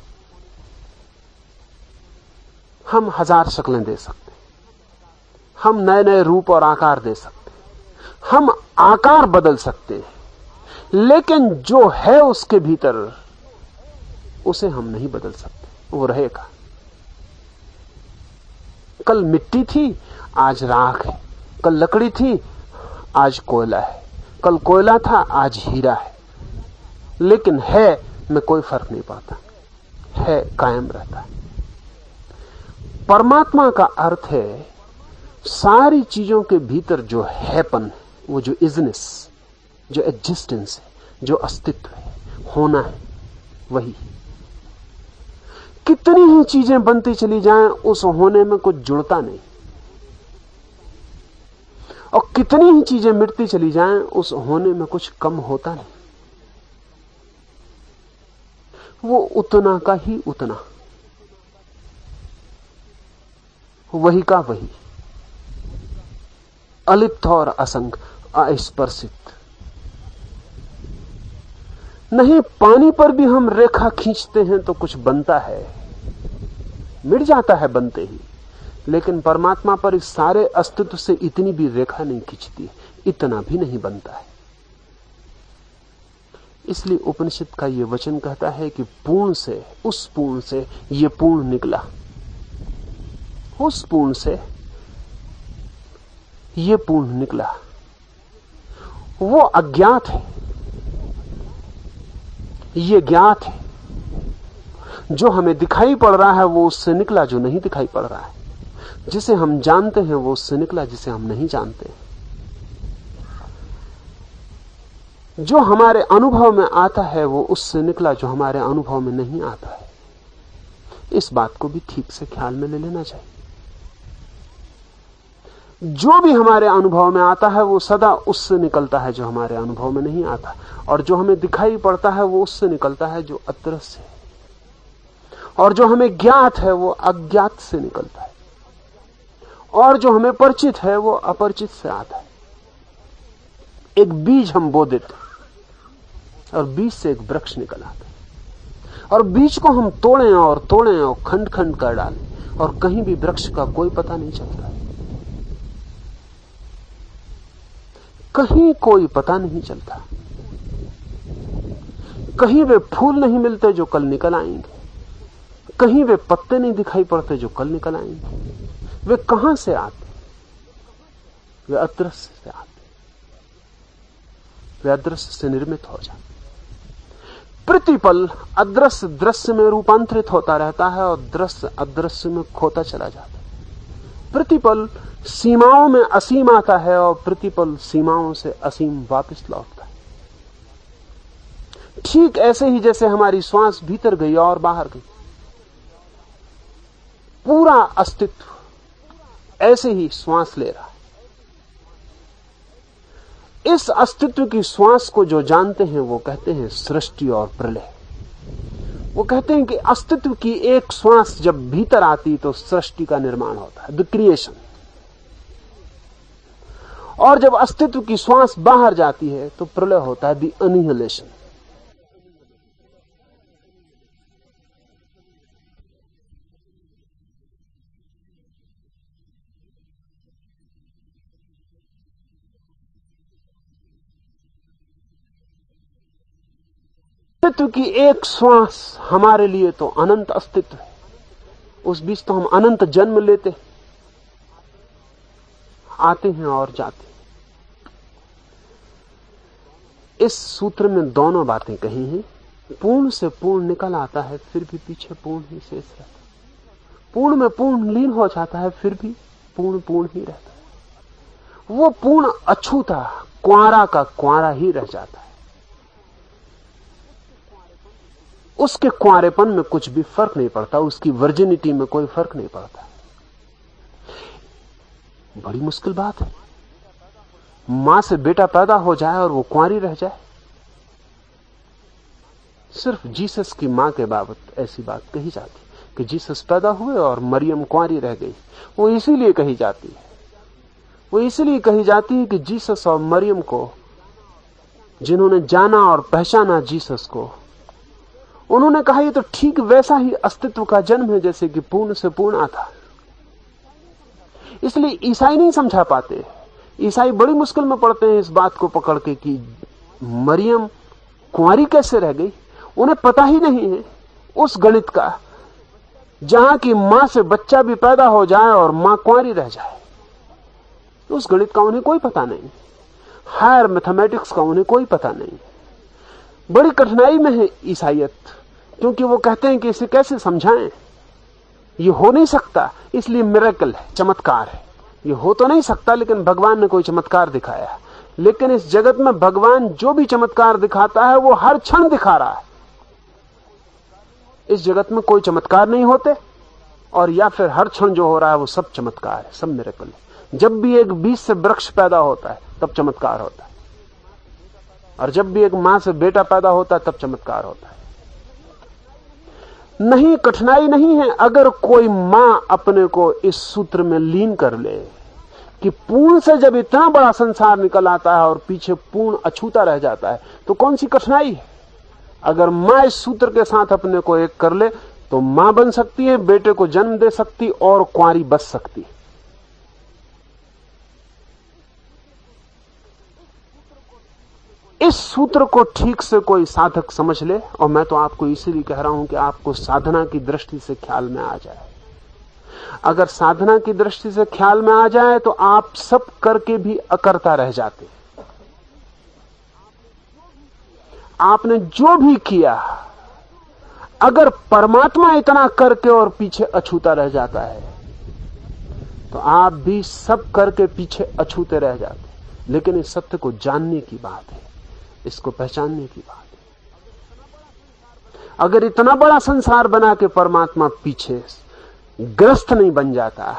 हम 1000 शक्लें दे सकते हैं, हम नए नए रूप और आकार दे सकते हैं, हम आकार बदल सकते हैं, लेकिन जो है उसके भीतर उसे हम नहीं बदल सकते। वो रहेगा। कल मिट्टी थी, आज राख है। कल लकड़ी थी, आज कोयला है। कल कोयला था, आज हीरा है। लेकिन है में कोई फर्क नहीं पड़ता, है कायम रहता है। परमात्मा का अर्थ है सारी चीजों के भीतर जो हैपन है, वो जो इजनेस, जो एग्जिस्टेंस है, जो अस्तित्व है, होना है, वही। कितनी ही चीजें बनती चली जाएं, उस होने में कुछ जुड़ता नहीं, और कितनी ही चीजें मिटती चली जाएं, उस होने में कुछ कम होता नहीं। वो उतना का ही उतना, वही का वही, अलिप्त और असंग, अस्पर्शित। नहीं, पानी पर भी हम रेखा खींचते हैं तो कुछ बनता है, मिट जाता है बनते ही, लेकिन परमात्मा पर इस सारे अस्तित्व से इतनी भी रेखा नहीं खींचती, इतना भी नहीं बनता है। इसलिए उपनिषद का यह वचन कहता है कि पूर्ण से, उस पूर्ण से यह पूर्ण निकला, उस पूर्ण से यह पूर्ण निकला। वो अज्ञात है, ये ज्ञात है। जो हमें दिखाई पड़ रहा है वो उससे निकला जो नहीं दिखाई पड़ रहा है। जिसे हम जानते हैं वो उससे निकला जिसे हम नहीं जानते। जो हमारे अनुभव में आता है वो उससे निकला जो हमारे अनुभव में नहीं आता है। इस बात को भी ठीक से ख्याल में ले लेना चाहिए। जो भी हमारे अनुभव में आता है वो सदा उससे निकलता है जो हमारे अनुभव में नहीं आता, और जो हमें दिखाई पड़ता है वो उससे निकलता है जो अदृश्य है, और जो हमें ज्ञात है वो अज्ञात से निकलता है, और जो हमें परिचित है वो अपरिचित से आता है। एक बीज हम बो देते और बीज से एक वृक्ष निकल आता है, और बीज को हम तोड़ें और खंड खंड कर डालें, और कहीं भी वृक्ष का कोई पता नहीं चलता है। कहीं कोई पता नहीं चलता, कहीं वे फूल नहीं मिलते जो कल निकल आएंगे, कहीं वे पत्ते नहीं दिखाई पड़ते जो कल निकल आएंगे। वे कहां से आते? वे अदृश्य से आते, वे अदृश्य से निर्मित हो जाते। प्रतिपल अदृश्य दृश्य में रूपांतरित होता रहता है और दृश्य अदृश्य में खोता चला जाता है। प्रतिपल सीमाओं में असीम आता है और प्रतिपल सीमाओं से असीम वापस लौटता है। ठीक ऐसे ही जैसे हमारी श्वास भीतर गई और बाहर गई, पूरा अस्तित्व ऐसे ही श्वास ले रहा है। इस अस्तित्व की श्वास को जो जानते हैं वो कहते हैं सृष्टि और प्रलय। वो कहते हैं कि अस्तित्व की एक श्वास जब भीतर आती तो सृष्टि का निर्माण होता है, द क्रिएशन। और जब अस्तित्व की श्वास बाहर जाती है तो प्रलय होता है, द अनिहिलेशन। अस्तित्व की एक श्वास हमारे लिए तो अनंत अस्तित्व है। उस बीच तो हम अनंत जन्म लेते, आते हैं और जाते हैं। इस सूत्र में दोनों बातें कही हैं। पूर्ण से पूर्ण निकल आता है, फिर भी पीछे पूर्ण ही शेष रहता है। पूर्ण में पूर्ण लीन हो जाता है, फिर भी पूर्ण पूर्ण ही रहता है। वो पूर्ण अछूता क्वारा का क्वारा ही रह जाता है। उसके क्वारेपन में कुछ भी फर्क नहीं पड़ता, उसकी वर्जिनिटी में कोई फर्क नहीं पड़ता। बड़ी मुश्किल बात है। मां से बेटा पैदा हो जाए और वो कुंवारी रह जाए। सिर्फ जीसस की मां के बाबत ऐसी बात कही जाती कि जीसस पैदा हुए और मरियम कुंवारी रह गई। वो इसीलिए कही जाती है, वो इसीलिए कही जाती है कि जीसस और मरियम को, जिन्होंने जाना और पहचाना जीसस को, उन्होंने कहा ये तो ठीक वैसा ही अस्तित्व का जन्म है जैसे कि पूर्ण से पूर्ण आता। इसलिए ईसाई नहीं समझा पाते। ईसाई बड़ी मुश्किल में पड़ते हैं इस बात को पकड़ के कि मरियम कुंवारी कैसे रह गई। उन्हें पता ही नहीं है उस गणित का जहां की मां से बच्चा भी पैदा हो जाए और मां कुंवारी रह जाए। उस गणित का उन्हें कोई पता नहीं। हायर मैथमेटिक्स का उन्हें कोई पता नहीं। बड़ी कठिनाई में है ईसाईयत, क्योंकि वो कहते हैं कि इसे कैसे समझाएं, ये हो नहीं सकता, इसलिए मिरेकल है, चमत्कार है। ये हो तो नहीं सकता, लेकिन भगवान ने कोई चमत्कार दिखाया। लेकिन इस जगत में भगवान जो भी चमत्कार दिखाता है वो हर क्षण दिखा रहा है। इस जगत में कोई चमत्कार नहीं होते, और या फिर हर क्षण जो हो रहा है वो सब चमत्कार है, सब मिरेकल है। जब भी एक बीज से वृक्ष पैदा होता है तब चमत्कार होता है, और जब भी एक मां से बेटा पैदा होता है तब चमत्कार होता है। नहीं, कठिनाई नहीं है अगर कोई मां अपने को इस सूत्र में लीन कर ले कि पूर्ण से जब इतना बड़ा संसार निकल आता है और पीछे पूर्ण अछूता रह जाता है, तो कौन सी कठिनाई है। अगर मां इस सूत्र के साथ अपने को एक कर ले तो मां बन सकती है, बेटे को जन्म दे सकती और कुंवारी बच सकती। इस सूत्र को ठीक से कोई साधक समझ ले, और मैं तो आपको इसीलिए कह रहा हूं कि आपको साधना की दृष्टि से ख्याल में आ जाए। अगर साधना की दृष्टि से ख्याल में आ जाए तो आप सब करके भी अकर्ता रह जाते। आपने जो भी किया, अगर परमात्मा इतना करके और पीछे अछूता रह जाता है तो आप भी सब करके पीछे अछूते रह जाते। लेकिन इस सत्य को जानने की बात है, इसको पहचानने की बात है। अगर इतना बड़ा संसार बना के परमात्मा पीछे ग्रस्त नहीं बन जाता,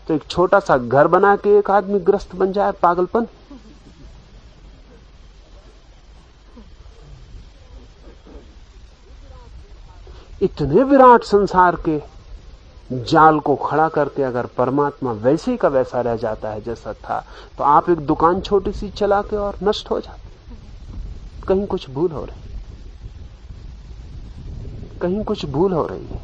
तो एक छोटा सा घर बना के एक आदमी ग्रस्त बन जाए, पागलपन। इतने विराट संसार के जाल को खड़ा करके अगर परमात्मा वैसे ही का वैसा रह जाता है जैसा था, तो आप एक दुकान छोटी सी चला के और नष्ट हो जाते। कहीं कुछ भूल हो रही, कहीं कुछ भूल हो रही है।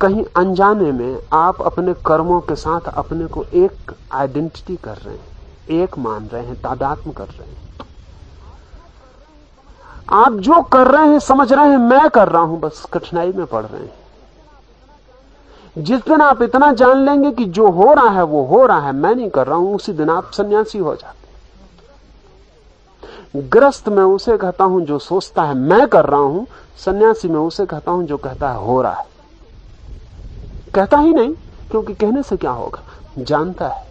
कहीं अनजाने में आप अपने कर्मों के साथ अपने को एक आइडेंटिटी कर रहे हैं, एक मान रहे हैं, तादात्म्य कर रहे हैं। आप जो कर रहे हैं समझ रहे हैं मैं कर रहा हूं, बस कठिनाई में पड़ रहे हैं। जिस दिन आप इतना जान लेंगे कि जो हो रहा है वो हो रहा है, मैं नहीं कर रहा हूं, उसी दिन आप सन्यासी हो जाते। ग्रस्त मैं उसे कहता हूं जो सोचता है मैं कर रहा हूं, सन्यासी मैं उसे कहता हूं जो कहता है हो रहा है। कहता ही नहीं, क्योंकि कहने से क्या होगा, जानता है।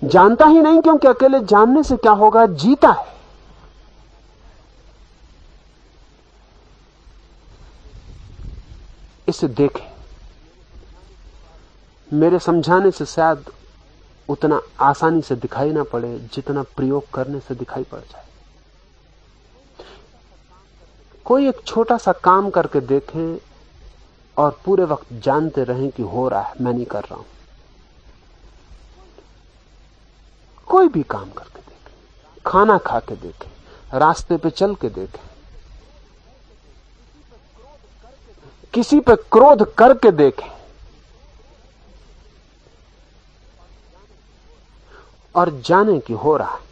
जानता ही नहीं, क्योंकि अकेले जानने से क्या होगा, जीता है। इसे देखें। मेरे समझाने से शायद उतना आसानी से दिखाई ना पड़े जितना प्रयोग करने से दिखाई पड़ जाए। कोई एक छोटा सा काम करके देखें और पूरे वक्त जानते रहें कि हो रहा है, मैं नहीं कर रहा हूं। कोई भी काम करके देखें, खाना खा के देखें, रास्ते पे चल के देखें, किसी पे क्रोध करके देखें, और जाने कि हो रहा है।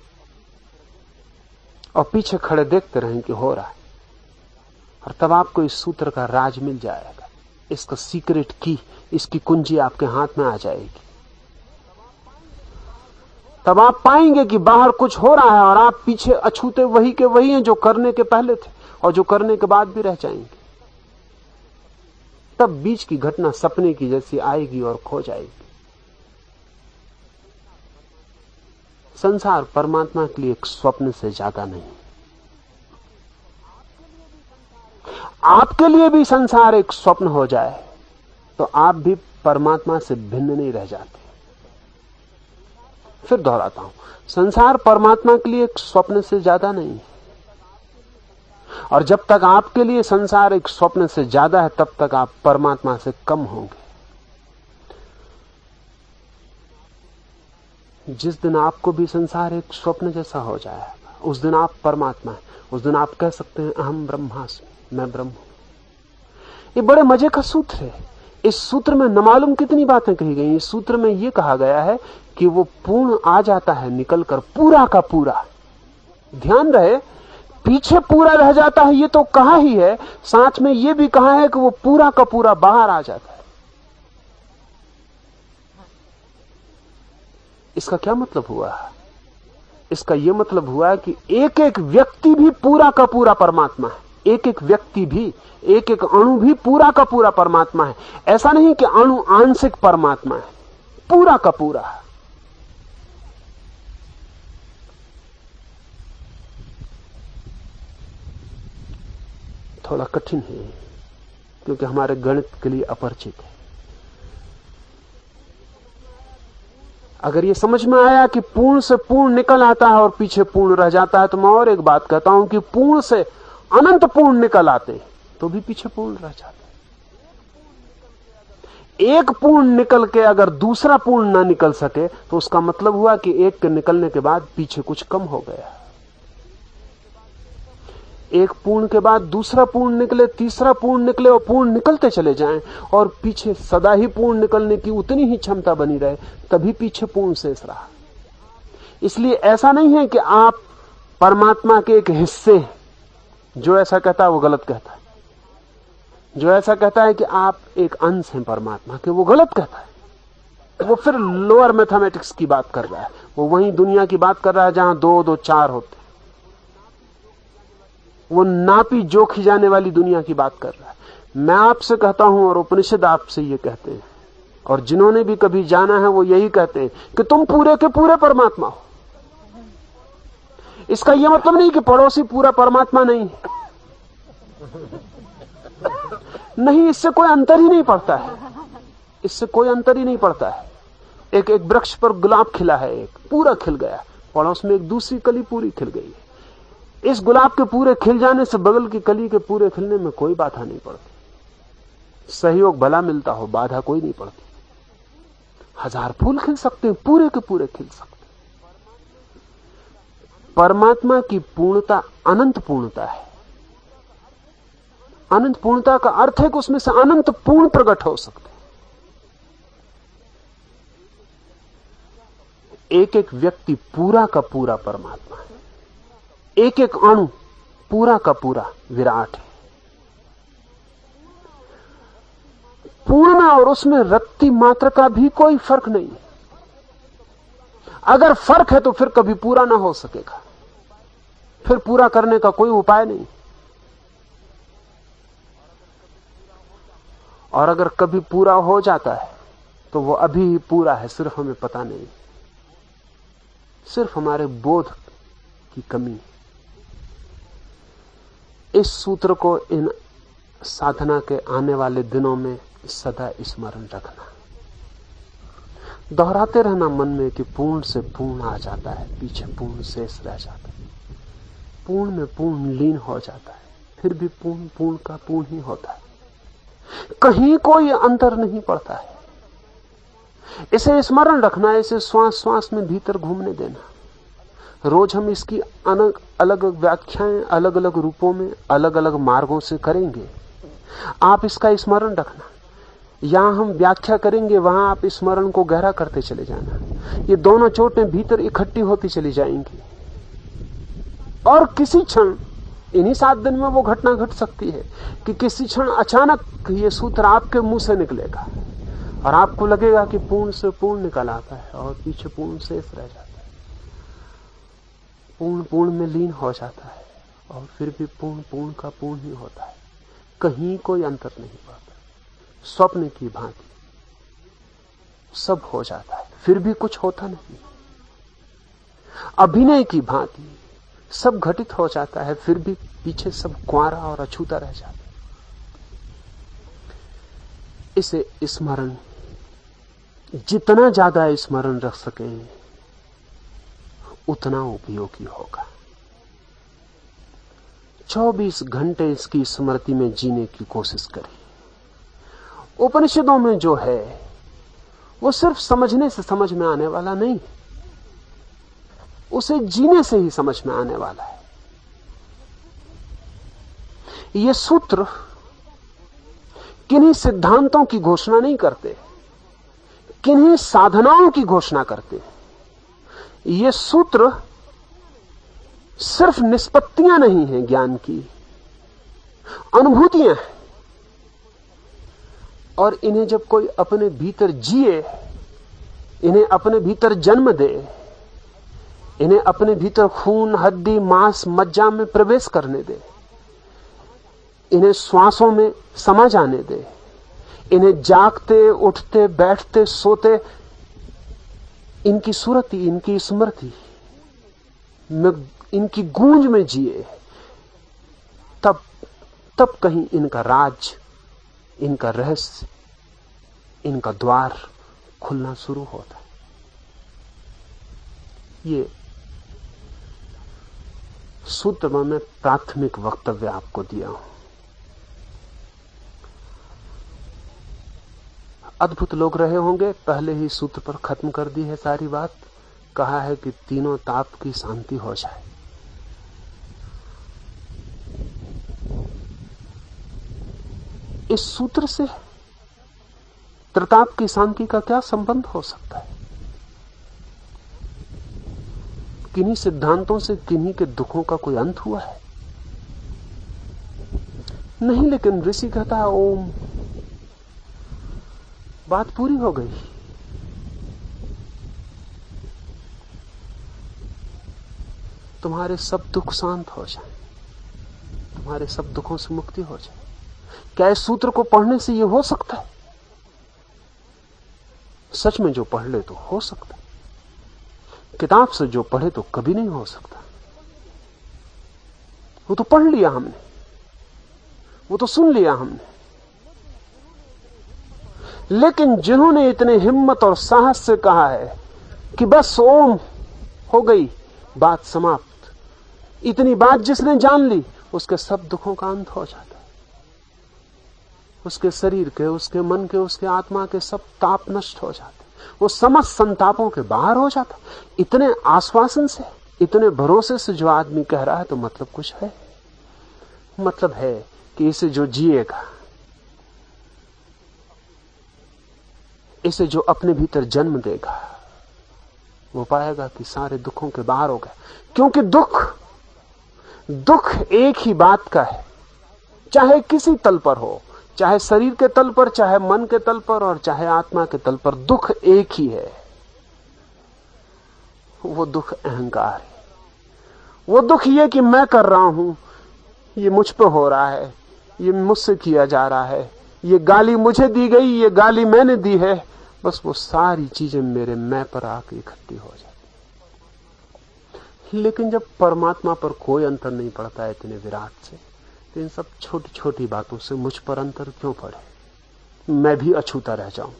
और पीछे खड़े देखते रहें कि हो रहा है, और तब आपको इस सूत्र का राज मिल जाएगा, इसका सीक्रेट की, इसकी कुंजी आपके हाथ में आ जाएगी। तब आप पाएंगे कि बाहर कुछ हो रहा है और आप पीछे अछूते वही के वही हैं जो करने के पहले थे और जो करने के बाद भी रह जाएंगे। तब बीच की घटना सपने की जैसी आएगी और खो जाएगी। संसार परमात्मा के लिए एक स्वप्न से ज्यादा नहीं। आपके लिए भी संसार एक स्वप्न हो जाए तो आप भी परमात्मा से भिन्न नहीं रह जाते। फिर दोहराता हूं, संसार परमात्मा के लिए एक स्वप्न से ज्यादा नहीं, और जब तक आपके लिए संसार एक स्वप्न से ज्यादा है तब तक आप परमात्मा से कम होंगे। जिस दिन आपको भी संसार एक स्वप्न जैसा हो जाएगा उस दिन आप परमात्मा हैं। उस दिन आप कह सकते हैं अहम ब्रह्मास्मि, मैं ब्रह्म हूं। ये बड़े मजे का सूत्र है। इस सूत्र में न मालूम कितनी बातें कही गई। इस सूत्र में यह कहा गया है कि वो पूर्ण आ जाता है निकलकर, पूरा का पूरा। ध्यान रहे, पीछे पूरा रह जाता है ये तो कहा ही है, साथ में यह भी कहा है कि वो पूरा का पूरा बाहर आ जाता है। इसका क्या मतलब हुआ? इसका यह मतलब हुआ कि एक एक व्यक्ति भी पूरा का पूरा परमात्मा है। एक एक व्यक्ति भी, एक एक अणु भी पूरा का पूरा परमात्मा है। ऐसा नहीं कि अणु आंशिक परमात्मा है, पूरा का पूरा। थोड़ा कठिन है क्योंकि हमारे गणित के लिए अपरिचित है। अगर ये समझ में आया कि पूर्ण से पूर्ण निकल आता है और पीछे पूर्ण रह जाता है, तो मैं और एक बात कहता हूं कि पूर्ण से अनंत पूर्ण निकल आते तो भी पीछे पूर्ण रह जाते। एक पूर्ण निकल के अगर दूसरा पूर्ण ना निकल सके तो उसका मतलब हुआ कि एक के निकलने के बाद पीछे कुछ कम हो गया। एक पूर्ण के बाद दूसरा पूर्ण निकले, तीसरा पूर्ण निकले और पूर्ण निकलते चले जाएं और पीछे सदा ही पूर्ण निकलने की उतनी ही क्षमता बनी रहे, तभी पीछे पूर्ण शेष रहा। इसलिए ऐसा नहीं है कि आप परमात्मा के एक हिस्से, जो ऐसा कहता है वो गलत कहता है। जो ऐसा कहता है कि आप एक अंश हैं परमात्मा के, वो गलत कहता है। वो फिर लोअर मैथमेटिक्स की बात कर रहा है, वो वही दुनिया की बात कर रहा है जहां 2 2 4 होते। वो नापी जोखी जाने वाली दुनिया की बात कर रहा है। मैं आपसे कहता हूं और उपनिषद आपसे ये कहते हैं, और जिन्होंने भी कभी जाना है वो यही कहते हैं कि तुम पूरे के पूरे परमात्मा हो। इसका यह मतलब नहीं कि पड़ोसी पूरा परमात्मा नहीं है। नहीं, इससे कोई अंतर ही नहीं पड़ता है। इससे कोई अंतर ही नहीं पड़ता है। एक वृक्ष पर गुलाब खिला है, एक पूरा खिल गया, पड़ोस में एक दूसरी कली पूरी खिल गई है। इस गुलाब के पूरे खिल जाने से बगल की कली के पूरे खिलने में कोई बाधा नहीं पड़ती। सहयोग भला मिलता हो, बाधा कोई नहीं पड़ती। 1000 फूल खिल सकते हैं, पूरे के पूरे खिल सकते हैं। परमात्मा की पूर्णता अनंत पूर्णता है। अनंत पूर्णता का अर्थ है कि उसमें से अनंत पूर्ण प्रकट हो सकते हैं। एक एक व्यक्ति पूरा का पूरा परमात्मा है। एक एक अणु पूरा का पूरा विराट है। पूर्ण और उसमें रत्ती मात्र का भी कोई फर्क नहीं है। अगर फर्क है तो फिर कभी पूरा ना हो सकेगा, फिर पूरा करने का कोई उपाय नहीं। और अगर कभी पूरा हो जाता है तो वो अभी ही पूरा है, सिर्फ हमें पता नहीं, सिर्फ हमारे बोध की कमी। इस सूत्र को इन साधना के आने वाले दिनों में सदा स्मरण रखना, दोहराते रहना मन में कि पूर्ण से पूर्ण आ जाता है, पीछे पूर्ण शेष रह जाता है, पूर्ण में पूर्ण लीन हो जाता है, फिर भी पूर्ण पूर्ण का पूर्ण ही होता है, कहीं कोई अंतर नहीं पड़ता है। इसे स्मरण रखना, इसे श्वास श्वास में भीतर घूमने देना। रोज हम इसकी अलग अलग व्याख्याएं अलग अलग रूपों में अलग अलग मार्गों से करेंगे। आप इसका स्मरण रखना। यहां हम व्याख्या करेंगे, वहां आप स्मरण को गहरा करते चले जाना। ये दोनों चोटें भीतर इकट्ठी होती चली जाएंगी। और किसी क्षण, इन्हीं 7 दिन में वो घटना घट सकती है कि किसी क्षण अचानक ये सूत्र आपके मुंह से निकलेगा और आपको लगेगा कि पूर्ण से पूर्ण निकल आता है और पीछे पूर्ण शेष रह जाता है। पूर्ण पूर्ण में लीन हो जाता है और फिर भी पूर्ण पूर्ण का पूर्ण ही होता है, कहीं कोई अंतर नहीं पड़ता। स्वप्न की भांति सब हो जाता है, फिर भी कुछ होता नहीं। अभिनय की भांति सब घटित हो जाता है, फिर भी पीछे सब कुंवारा और अछूता रह जाता है। इसे स्मरण, जितना ज्यादा स्मरण रख सकें उतना उपयोगी होगा। 24 घंटे इसकी स्मृति में जीने की कोशिश करें। उपनिषदों में जो है वो सिर्फ समझने से समझ में आने वाला नहीं, उसे जीने से ही समझ में आने वाला है। ये सूत्र किन्हीं सिद्धांतों की घोषणा नहीं करते, किन्हीं साधनाओं की घोषणा करते। ये सूत्र सिर्फ निष्पत्तियां नहीं हैं ज्ञान की, अनुभूतियां हैं। और इन्हें जब कोई अपने भीतर जिए, इन्हें अपने भीतर जन्म दे, इन्हें अपने भीतर खून, हड्डी, मांस, मज्जा में प्रवेश करने दे, इन्हें श्वासों में समा जाने दे, इन्हें जागते, उठते, बैठते, सोते, इनकी सुरति, इनकी स्मृति में, इनकी गूंज में जिए, तब कहीं इनका राज, इनका रहस्य, इनका द्वार खुलना शुरू होता है। ये सूत्र में मैं प्राथमिक वक्तव्य आपको दिया हूं। अद्भुत लोग रहे होंगे, पहले ही सूत्र पर खत्म कर दी है सारी बात। कहा है कि तीनों ताप की शांति हो जाए। इस सूत्र से त्रिताप की शांति का क्या संबंध हो सकता है? किन्हीं सिद्धांतों से किन्हीं के दुखों का कोई अंत हुआ है? नहीं, लेकिन ऋषि कहता है ओम, बात पूरी हो गई। तुम्हारे सब दुख शांत हो जाए, तुम्हारे सब दुखों से मुक्ति हो जाए। क्या इस सूत्र को पढ़ने से यह हो सकता है? सच में जो पढ़ ले तो हो सकता है, किताब से जो पढ़े तो कभी नहीं हो सकता। वो तो पढ़ लिया हमने, वो तो सुन लिया हमने। लेकिन जिन्होंने इतने हिम्मत और साहस से कहा है कि बस ओम, हो गई बात समाप्त, इतनी बात जिसने जान ली, उसके सब दुखों का अंत हो जाता है। उसके शरीर के, उसके मन के, उसके आत्मा के सब ताप नष्ट हो जाते, वो समस्त संतापों के बाहर हो जाता। इतने आश्वासन से, इतने भरोसे से जो आदमी कह रहा है तो मतलब कुछ है। मतलब है कि इसे जो जिएगा, इसे जो अपने भीतर जन्म देगा, वो पाएगा कि सारे दुखों के बाहर हो गए। क्योंकि दुख एक ही बात का है, चाहे किसी तल पर हो, चाहे शरीर के तल पर, चाहे मन के तल पर, और चाहे आत्मा के तल पर, दुख एक ही है। वो दुख अहंकार है। वो दुख ये कि मैं कर रहा हूं, ये मुझ पे हो रहा है, ये मुझसे किया जा रहा है, ये गाली मुझे दी गई, ये गाली मैंने दी है। बस वो सारी चीजें मेरे मैं पर आके इकट्ठी हो जाती। लेकिन जब परमात्मा पर कोई अंतर नहीं पड़ता है इतने विराट से, तो इन सब छोटी छोटी बातों से मुझ पर अंतर क्यों पड़े? मैं भी अछूता रह जाऊं,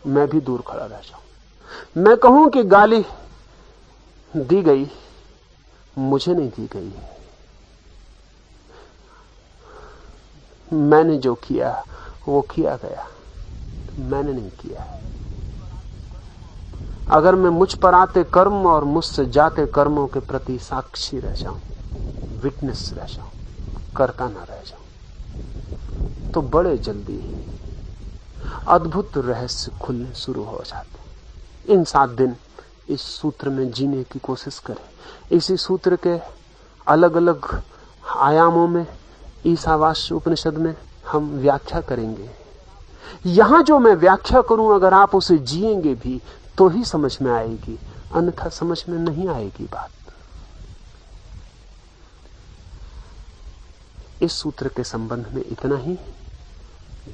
मैं भी दूर खड़ा रह जाऊं। मैं कहूं कि गाली दी गई, मुझे नहीं दी गई है, मैंने जो किया वो किया गया, मैंने नहीं किया है। अगर मैं मुझ पर आते कर्म और मुझसे जाते कर्मों के प्रति साक्षी रह जाऊं, विटनेस रह जाऊं, करता ना रह जाऊं, तो बड़े जल्दी अद्भुत रहस्य खुलने शुरू हो जाते। इन 7 दिन इस सूत्र में जीने की कोशिश करें। इसी सूत्र के अलग अलग आयामों में ईशावास्य उपनिषद में हम व्याख्या करेंगे। यहां जो मैं व्याख्या करूं, अगर आप उसे जिएंगे भी तो ही समझ में आएगी, अन्यथा समझ में नहीं आएगी बात। इस सूत्र के संबंध में इतना ही।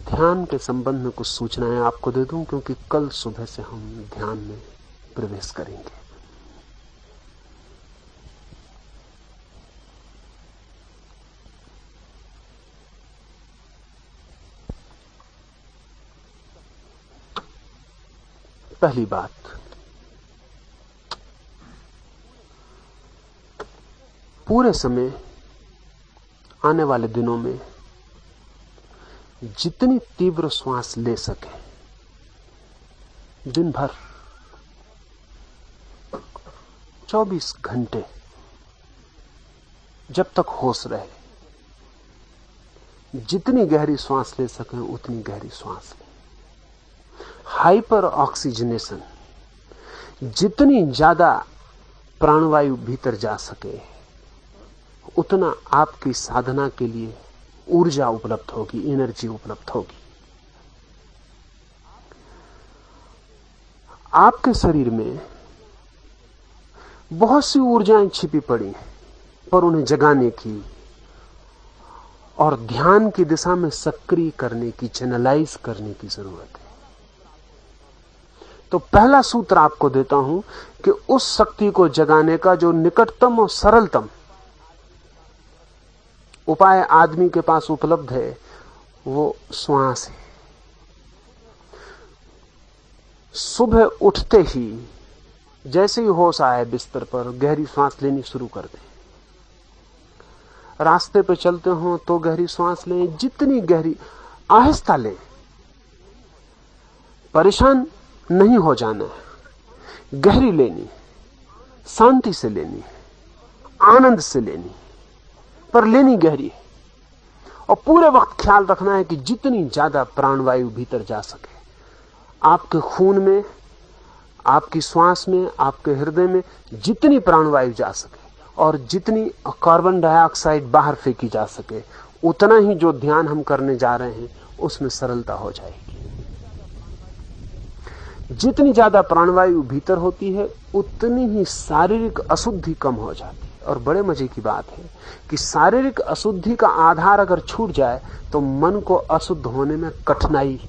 ध्यान के संबंध में कुछ सूचनाएं आपको दे दूं, क्योंकि कल सुबह से हम ध्यान में प्रवेश करेंगे। पहली बात, पूरे समय आने वाले दिनों में जितनी तीव्र श्वास ले सके, दिन भर 24 घंटे जब तक होश रहे, जितनी गहरी श्वास ले सकें उतनी गहरी श्वास लें। हाइपर ऑक्सीजनेशन, जितनी ज्यादा प्राणवायु भीतर जा सके उतना आपकी साधना के लिए ऊर्जा उपलब्ध होगी, एनर्जी उपलब्ध होगी। आपके शरीर में बहुत सी ऊर्जाएं छिपी पड़ी हैं, पर उन्हें जगाने की और ध्यान की दिशा में सक्रिय करने की, चैनलाइज करने की जरूरत है। तो पहला सूत्र आपको देता हूं कि उस शक्ति को जगाने का जो निकटतम और सरलतम उपाय आदमी के पास उपलब्ध है वो श्वास है। सुबह उठते ही जैसे ही होश आए बिस्तर पर गहरी सांस लेनी शुरू कर दें। रास्ते पे चलते हो तो गहरी सांस लें, जितनी गहरी, आहिस्ता लें, परेशान नहीं हो जाना है। गहरी लेनी, शांति से लेनी, आनंद से लेनी, पर लेनी गहरी है। और पूरे वक्त ख्याल रखना है कि जितनी ज्यादा प्राणवायु भीतर जा सके, आपके खून में, आपकी श्वास में, आपके हृदय में जितनी प्राणवायु जा सके और जितनी कार्बन डाइऑक्साइड बाहर फेंकी जा सके, उतना ही जो ध्यान हम करने जा रहे हैं उसमें सरलता हो जाएगी। जितनी ज्यादा प्राणवायु भीतर होती है उतनी ही शारीरिक अशुद्धि कम हो जाती है। और बड़े मजे की बात है कि शारीरिक अशुद्धि का आधार अगर छूट जाए तो मन को अशुद्ध होने में कठिनाई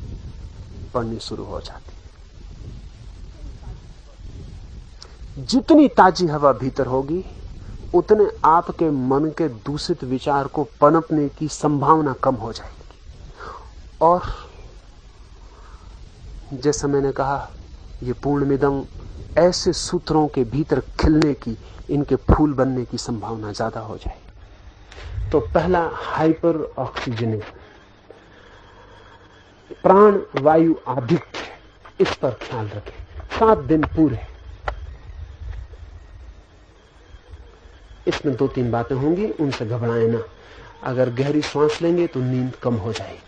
पड़नी शुरू हो जाती है। जितनी ताजी हवा भीतर होगी उतने आपके मन के दूषित विचार को पनपने की संभावना कम हो जाएगी। और जैसा मैंने कहा, ये पूर्णमिदं ऐसे सूत्रों के भीतर खिलने की, इनके फूल बनने की संभावना ज्यादा हो जाए। तो पहला हाइपर ऑक्सीजनेशन, प्राण वायु आधिक्य, इस पर ख्याल रखें। 7 दिन पूरे। इसमें 2-3 बातें होंगी, उनसे घबराएं ना। अगर गहरी सांस लेंगे तो नींद कम हो जाएगी,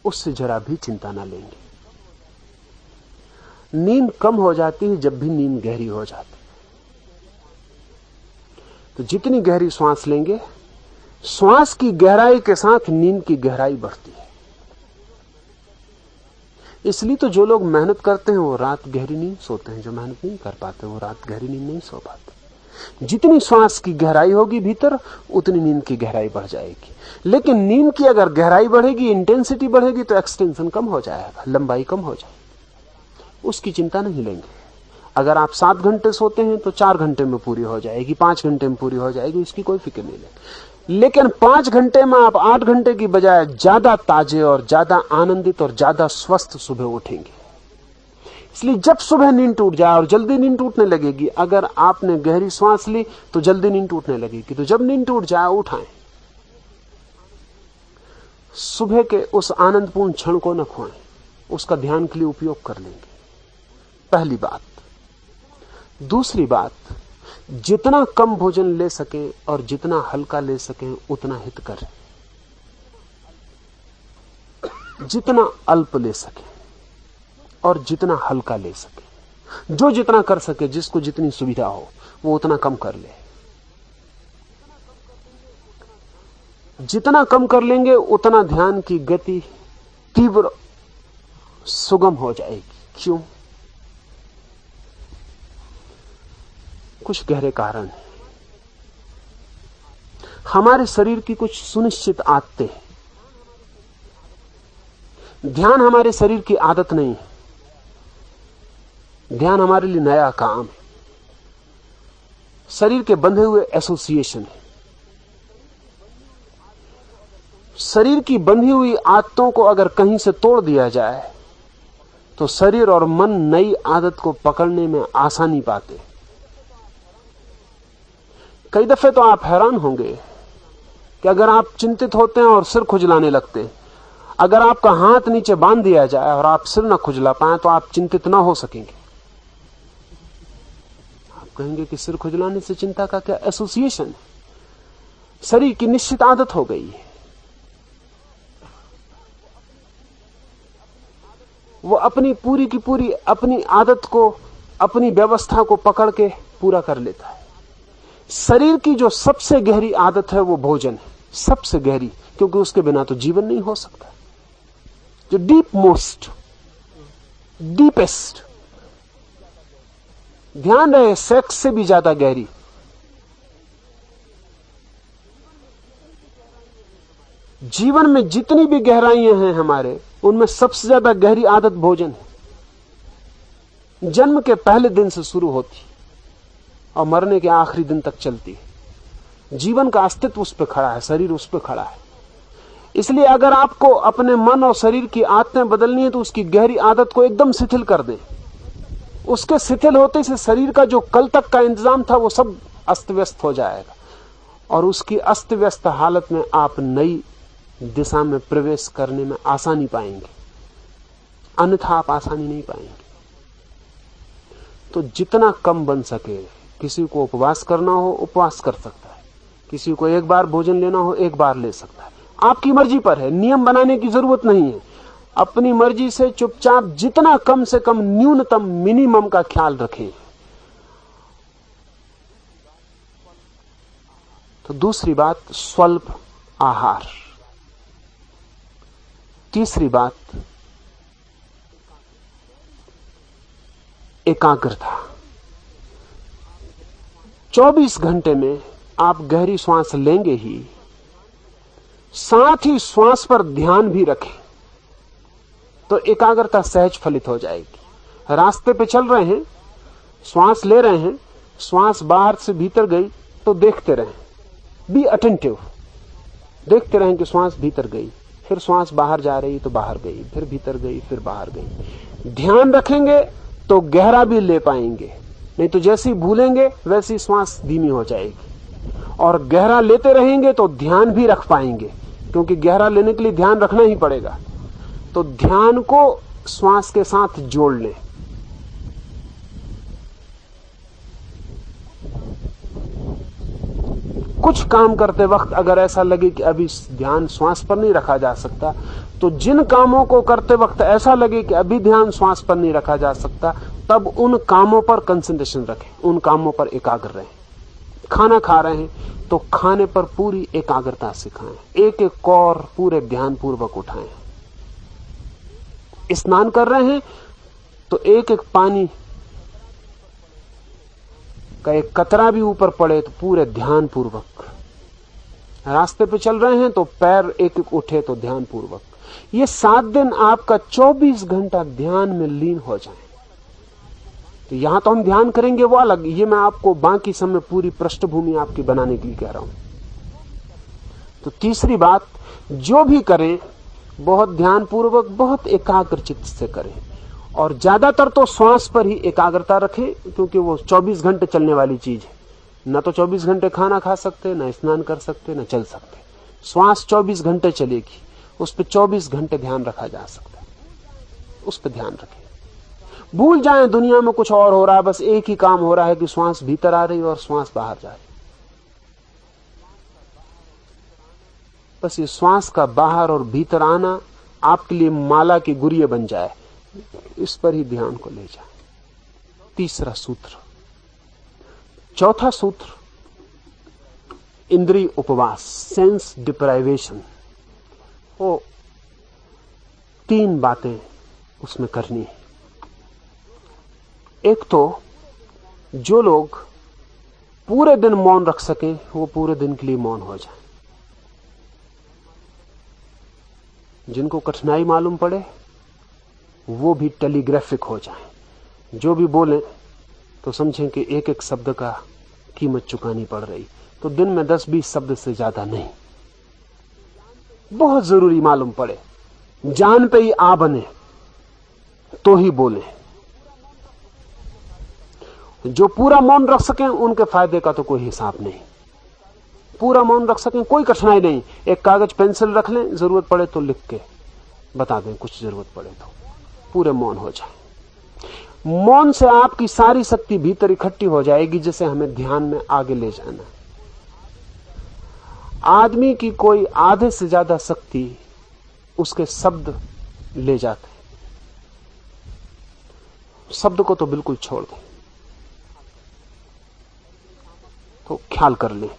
उससे जरा भी चिंता ना लेंगे। नींद कम हो जाती है जब भी नींद गहरी हो जाती है। तो जितनी गहरी सांस लेंगे, श्वास की गहराई के साथ नींद की गहराई बढ़ती है। इसलिए तो जो लोग मेहनत करते हैं वो रात गहरी नींद सोते हैं, जो मेहनत नहीं कर पाते वो रात गहरी नींद नहीं सो पाते। जितनी श्वास की गहराई होगी भीतर, उतनी नींद की गहराई बढ़ जाएगी। लेकिन नींद की अगर गहराई बढ़ेगी, इंटेंसिटी बढ़ेगी, तो एक्सटेंशन कम हो जाएगा, लंबाई कम हो जाएगी। उसकी चिंता नहीं लेंगे। अगर आप 7 घंटे सोते हैं तो 4 घंटे में पूरी हो जाएगी, 5 घंटे में पूरी हो जाएगी, इसकी कोई फिक्र नहीं लेंगे। लेकिन 5 घंटे में आप 8 घंटे की बजाय ज्यादा ताजे और ज्यादा आनंदित और ज्यादा स्वस्थ सुबह उठेंगे। इसलिए जब सुबह नींद टूट जाए, और जल्दी नींद टूटने लगेगी, अगर आपने गहरी सांस ली तो जल्दी नींद टूटने लगेगी, तो जब नींद टूट जाए उठाएं। सुबह के उस आनंदपूर्ण क्षण को न खोएं, उसका ध्यान के लिए उपयोग कर लेंगे। पहली बात। दूसरी बात, जितना कम भोजन ले सके और जितना हल्का ले सके उतना हित करें। जितना अल्प ले सके, और जितना हल्का ले सके। जो जितना कर सके, जिसको जितनी सुविधा हो वो उतना कम कर ले। जितना कम कर लेंगे उतना ध्यान की गति तीव्र सुगम हो जाएगी। क्यों? कुछ गहरे कारण हैं। हमारे शरीर की कुछ सुनिश्चित आदतें हैं। ध्यान हमारे शरीर की आदत नहीं है, ध्यान हमारे लिए नया काम है। शरीर के बंधे हुए एसोसिएशन है। शरीर की बंधी हुई आदतों को अगर कहीं से तोड़ दिया जाए तो शरीर और मन नई आदत को पकड़ने में आसानी पाते। कई दफे तो आप हैरान होंगे कि अगर आप चिंतित होते हैं और सिर खुजलाने लगते हैं, अगर आपका हाथ नीचे बांध दिया जाए और आप सिर न खुजला पाए तो आप चिंतित ना हो सकेंगे। आप कहेंगे कि सिर खुजलाने से चिंता का क्या एसोसिएशन है? शरीर की निश्चित आदत हो गई है। वो अपनी पूरी की पूरी अपनी आदत को, अपनी व्यवस्था को पकड़ के पूरा कर लेता है। शरीर की जो सबसे गहरी आदत है वो भोजन है, सबसे गहरी, क्योंकि उसके बिना तो जीवन नहीं हो सकता। जो डीप मोस्ट, डीपेस्ट, ध्यान रहे, सेक्स से भी ज्यादा गहरी। जीवन में जितनी भी गहराइयां हैं हमारे, उनमें सबसे ज्यादा गहरी आदत भोजन है। जन्म के पहले दिन से शुरू होती और मरने के आखिरी दिन तक चलती है। जीवन का अस्तित्व उस पर खड़ा है, शरीर उस पर खड़ा है। इसलिए अगर आपको अपने मन और शरीर की आदतें बदलनी है तो उसकी गहरी आदत को एकदम शिथिल कर दें। उसके शिथिल होते से शरीर का जो कल तक का इंतजाम था वो सब अस्त व्यस्त हो जाएगा और उसकी अस्त व्यस्त हालत में आप नई दिशा में प्रवेश करने में आसानी पाएंगे, अन्यथा आप आसानी नहीं पाएंगे। तो जितना कम बन सके, किसी को उपवास करना हो उपवास कर सकता है, किसी को एक बार भोजन लेना हो एक बार ले सकता है, आपकी मर्जी पर है। नियम बनाने की जरूरत नहीं है। अपनी मर्जी से चुपचाप जितना कम से कम, न्यूनतम मिनिमम का ख्याल रखें। तो दूसरी बात, स्वल्प आहार। तीसरी बात, एकाग्रता। 24 घंटे में आप गहरी श्वास लेंगे ही, साथ ही श्वास पर ध्यान भी रखें तो एकाग्रता सहज फलित हो जाएगी। रास्ते पे चल रहे हैं, श्वास ले रहे हैं, श्वास बाहर से भीतर गई तो देखते रहें, बी अटेंटिव, देखते रहें कि श्वास भीतर गई, फिर श्वास बाहर जा रही तो बाहर गई, फिर भीतर गई, फिर बाहर गई। ध्यान रखेंगे तो गहरा भी ले पाएंगे, नहीं तो जैसे ही भूलेंगे वैसी श्वास धीमी हो जाएगी। और गहरा लेते रहेंगे तो ध्यान भी रख पाएंगे, क्योंकि गहरा लेने के लिए ध्यान रखना ही पड़ेगा। तो ध्यान को श्वास के साथ जोड़ लें। कुछ काम करते वक्त अगर ऐसा लगे कि अभी ध्यान श्वास पर नहीं रखा जा सकता, तो जिन कामों को करते वक्त ऐसा लगे कि अभी ध्यान श्वास पर नहीं रखा जा सकता, तब उन कामों पर कंसंट्रेशन रखें, उन कामों पर एकाग्र रहें। खाना खा रहे हैं तो खाने पर पूरी एकाग्रता से खाएं, एक एक कौर पूरे ध्यान पूर्वक उठाएं। स्नान कर रहे हैं तो एक एक पानी का एक कतरा भी ऊपर पड़े तो पूरे ध्यान पूर्वक। रास्ते पे चल रहे हैं तो पैर एक एक उठे तो ध्यान पूर्वक। ये 7 दिन आपका 24 घंटा ध्यान में लीन हो जाए। तो यहां तो हम ध्यान करेंगे वो अलग, ये मैं आपको बाकी समय पूरी पृष्ठभूमि आपकी बनाने के लिए कह रहा हूं। तो तीसरी बात, जो भी करें बहुत ध्यान पूर्वक, बहुत एकाग्र चित्त से करें, और ज्यादातर तो श्वास पर ही एकाग्रता रखें, क्योंकि वो 24 घंटे चलने वाली चीज है। न तो 24 घंटे खाना खा सकते, न स्नान कर सकते, न चल सकते। श्वास 24 घंटे चलेगी, उस पर 24 घंटे ध्यान रखा जा सकता है, उस पर ध्यान रखें। भूल जाएं दुनिया में कुछ और हो रहा है, बस एक ही काम हो रहा है कि श्वास भीतर आ रही है और श्वास बाहर जा रही है। बस ये श्वास का बाहर और भीतर आना आपके लिए माला की गुरिया बन जाए इस पर ही ध्यान को ले जाए। तीसरा सूत्र। चौथा सूत्र इंद्रिय उपवास, सेंस डिप्राइवेशन। वो 3 बातें उसमें करनी है। एक तो जो लोग पूरे दिन मौन रख सकें वो पूरे दिन के लिए मौन हो जाए। जिनको कठिनाई मालूम पड़े वो भी टेलीग्राफिक हो जाए। जो भी बोले तो समझें कि एक एक शब्द का कीमत चुकानी पड़ रही। तो दिन में 10-20 शब्द से ज्यादा नहीं। बहुत जरूरी मालूम पड़े, जान पे ही आ बने तो ही बोले। जो पूरा मौन रख सकें उनके फायदे का तो कोई हिसाब नहीं। पूरा मौन रख सकें, कोई कठिनाई नहीं। एक कागज पेंसिल रख लें, जरूरत पड़े तो लिख के बता दें, कुछ जरूरत पड़े तो पूरे मौन हो जाए। मौन से आपकी सारी शक्ति भीतर इकट्ठी हो जाएगी, जिसे हमें ध्यान में आगे ले जाना। आदमी की कोई आधे से ज्यादा शक्ति उसके शब्द ले जाते हैं। शब्द को तो बिल्कुल छोड़ दें। तो ख्याल कर लें,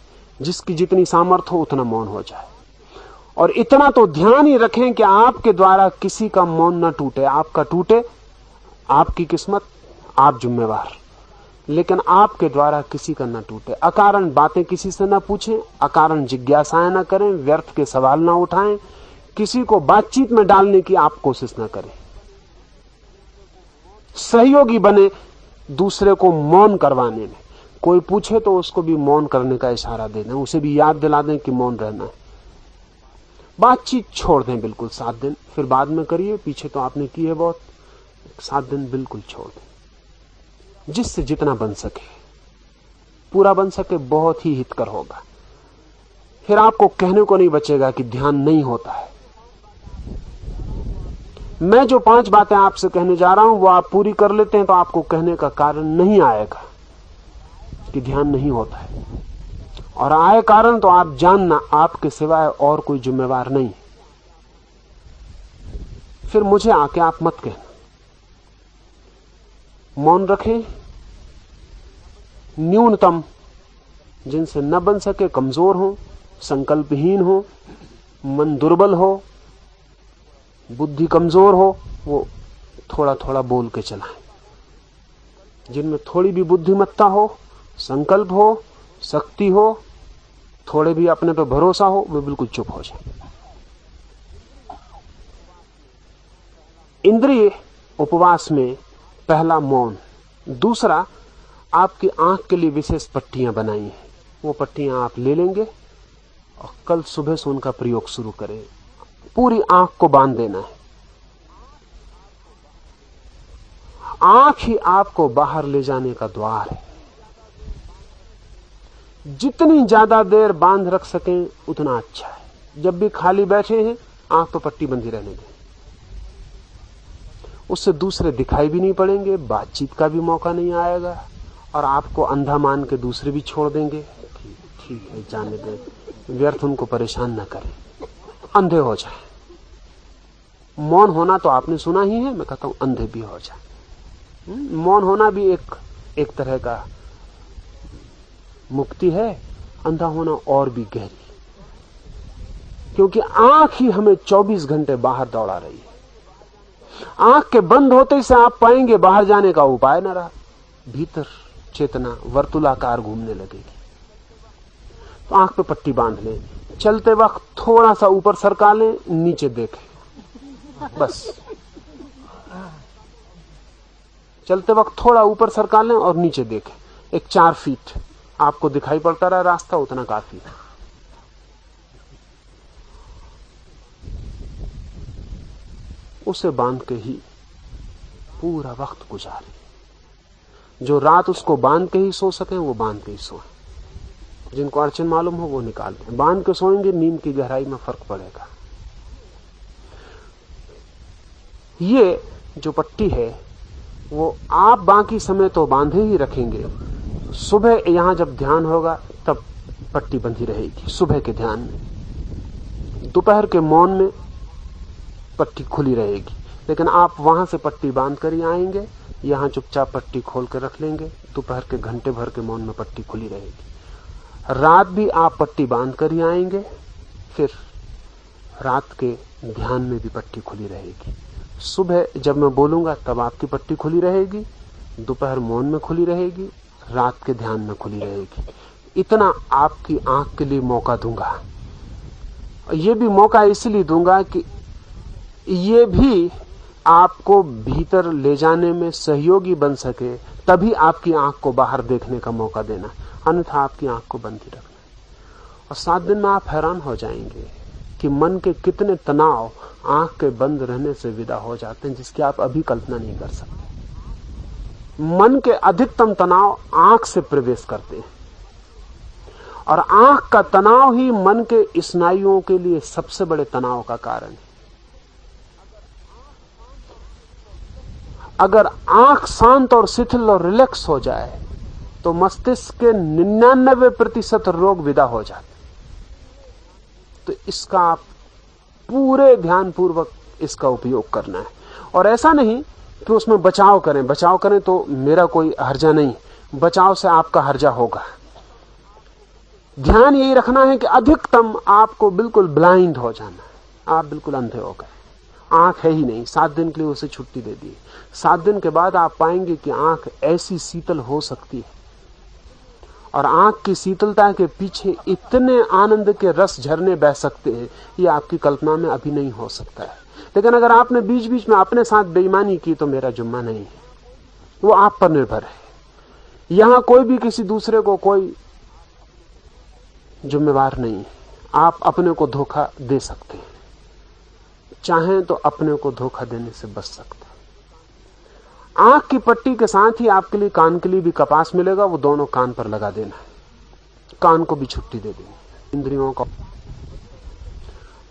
जिसकी जितनी सामर्थ्य हो उतना मौन हो जाए। और इतना तो ध्यान ही रखें कि आपके द्वारा किसी का मौन न टूटे। आपका टूटे आपकी किस्मत, आप जिम्मेवार, लेकिन आपके द्वारा किसी का न टूटे। अकारण बातें किसी से न पूछें, अकारण जिज्ञासाएं न करें, व्यर्थ के सवाल न उठाएं, किसी को बातचीत में डालने की आप कोशिश न करें। सहयोगी बने दूसरे को मौन करवाने में। कोई पूछे तो उसको भी मौन करने का इशारा दे दें, उसे भी याद दिला दें कि मौन रहना है। बातचीत छोड़ दें बिल्कुल 7 दिन, फिर बाद में करिए, पीछे तो आपने की है बहुत। 7 दिन बिल्कुल छोड़ दें। जिससे जितना बन सके, पूरा बन सके, बहुत ही हितकर होगा। फिर आपको कहने को नहीं बचेगा कि ध्यान नहीं होता है। मैं जो 5 बातें आपसे कहने जा रहा हूं वो आप पूरी कर लेते हैं तो आपको कहने का कारण नहीं आएगा कि ध्यान नहीं होता है। और आए कारण तो आप जानना, आपके सिवाय और कोई जिम्मेवार नहीं। फिर मुझे आके आप मत कहना। मौन रखें। न्यूनतम जिनसे न बन सके, कमजोर हो, संकल्पहीन हो, मन दुर्बल हो, बुद्धि कमजोर हो, वो थोड़ा थोड़ा बोल के चलाएं। जिनमें थोड़ी भी बुद्धिमत्ता हो, संकल्प हो, शक्ति हो, थोड़े भी अपने पे भरोसा हो, वे बिल्कुल चुप हो जाए। इंद्रिय उपवास में पहला मौन। दूसरा, आपकी आंख के लिए विशेष पट्टियां बनाई हैं। वो पट्टियां आप ले लेंगे और कल सुबह से उनका प्रयोग शुरू करें। पूरी आंख को बांध देना है। आंख ही आपको बाहर ले जाने का द्वार है। जितनी ज्यादा देर बांध रख सकें उतना अच्छा है। जब भी खाली बैठे हैं, आंख पर पट्टी बंधी रहने दें। उससे दूसरे दिखाई भी नहीं पड़ेंगे, बातचीत का भी मौका नहीं आएगा, और आपको अंधा मान के दूसरे भी छोड़ देंगे। ठीक है, जाने दें, व्यर्थ उनको परेशान न करें, अंधे हो जाए। मौन होना तो आपने सुना ही है, मैं कहता हूं अंधे भी हो जाए। मौन होना भी एक तरह का मुक्ति है। अंधा होना और भी गहरी, क्योंकि आंख ही हमें 24 घंटे बाहर दौड़ा रही है। आंख के बंद होते से आप पाएंगे बाहर जाने का उपाय न रहा। भीतर चेतना वर्तुलाकार घूमने लगेगी। तो आंख पे पट्टी बांध लें। चलते वक्त थोड़ा सा ऊपर सरका लें, नीचे देखें, बस। चलते वक्त थोड़ा ऊपर सरका लें और नीचे देखें। एक 4 फीट आपको दिखाई पड़ता रहा रास्ता, उतना काफी है। उसे बांध के ही पूरा वक्त गुजारे। जो रात उसको बांध के ही सो सके वो बांध के ही सोए। जिनको अड़चन मालूम हो वो निकाल दें। बांध के सोएंगे, नींद की गहराई में फर्क पड़ेगा। ये जो पट्टी है वो आप बाकी समय तो बांधे ही रखेंगे। सुबह यहां जब ध्यान होगा तब पट्टी बंधी रहेगी, सुबह के ध्यान में। दोपहर के मौन में पट्टी खुली रहेगी। लेकिन आप वहां से पट्टी बांध कर ही आएंगे, यहां चुपचाप पट्टी खोल कर रख लेंगे, दोपहर के घंटे भर के मौन में पट्टी खुली रहेगी। रात भी आप पट्टी बांध कर ही आएंगे, फिर रात के ध्यान में भी पट्टी खुली रहेगी। सुबह जब मैं बोलूंगा तब आपकी पट्टी खुली रहेगी, दोपहर मौन में खुली रहेगी, रात के ध्यान में खुली रहेगी। इतना आपकी आंख के लिए मौका दूंगा। ये भी मौका इसलिए दूंगा कि ये भी आपको भीतर ले जाने में सहयोगी बन सके, तभी आपकी आंख को बाहर देखने का मौका देना, अन्यथा आपकी आंख को बंद ही रखना। और 7 दिन में आप हैरान हो जाएंगे कि मन के कितने तनाव आंख के बंद रहने से विदा हो जाते हैं, जिसकी आप अभी कल्पना नहीं कर सकते। मन के अधिकतम तनाव आंख से प्रवेश करते हैं, और आंख का तनाव ही मन के स्नायुओं के लिए सबसे बड़े तनाव का कारण है। अगर आंख शांत और शिथिल और रिलैक्स हो जाए तो मस्तिष्क के 99% रोग विदा हो जाते। तो इसका आप पूरे ध्यान पूर्वक इसका उपयोग करना है। और ऐसा नहीं कि उसमें बचाव करें तो मेरा कोई हर्जा नहीं, बचाव से आपका हर्जा होगा। ध्यान यही रखना है कि अधिकतम आपको बिल्कुल ब्लाइंड हो जाना है, आप बिल्कुल अंधे हो गए, आंख है ही नहीं। 7 दिन के लिए उसे छुट्टी दे दी। 7 दिन के बाद आप पाएंगे कि आंख ऐसी शीतल हो सकती है, और आंख की शीतलता के पीछे इतने आनंद के रस झरने बह सकते हैं, ये आपकी कल्पना में अभी नहीं हो सकता है। लेकिन अगर आपने बीच बीच में अपने साथ बेईमानी की तो मेरा जुम्मा नहीं है, वो आप पर निर्भर है। यहां कोई भी किसी दूसरे को कोई जिम्मेवार नहीं है। आप अपने को धोखा दे सकते हैं, चाहें तो अपने को धोखा देने से बच सकते हैं। आंख की पट्टी के साथ ही आपके लिए कान के लिए भी कपास मिलेगा, वो दोनों कान पर लगा देना है, कान को भी छुट्टी दे देनी, इंद्रियों को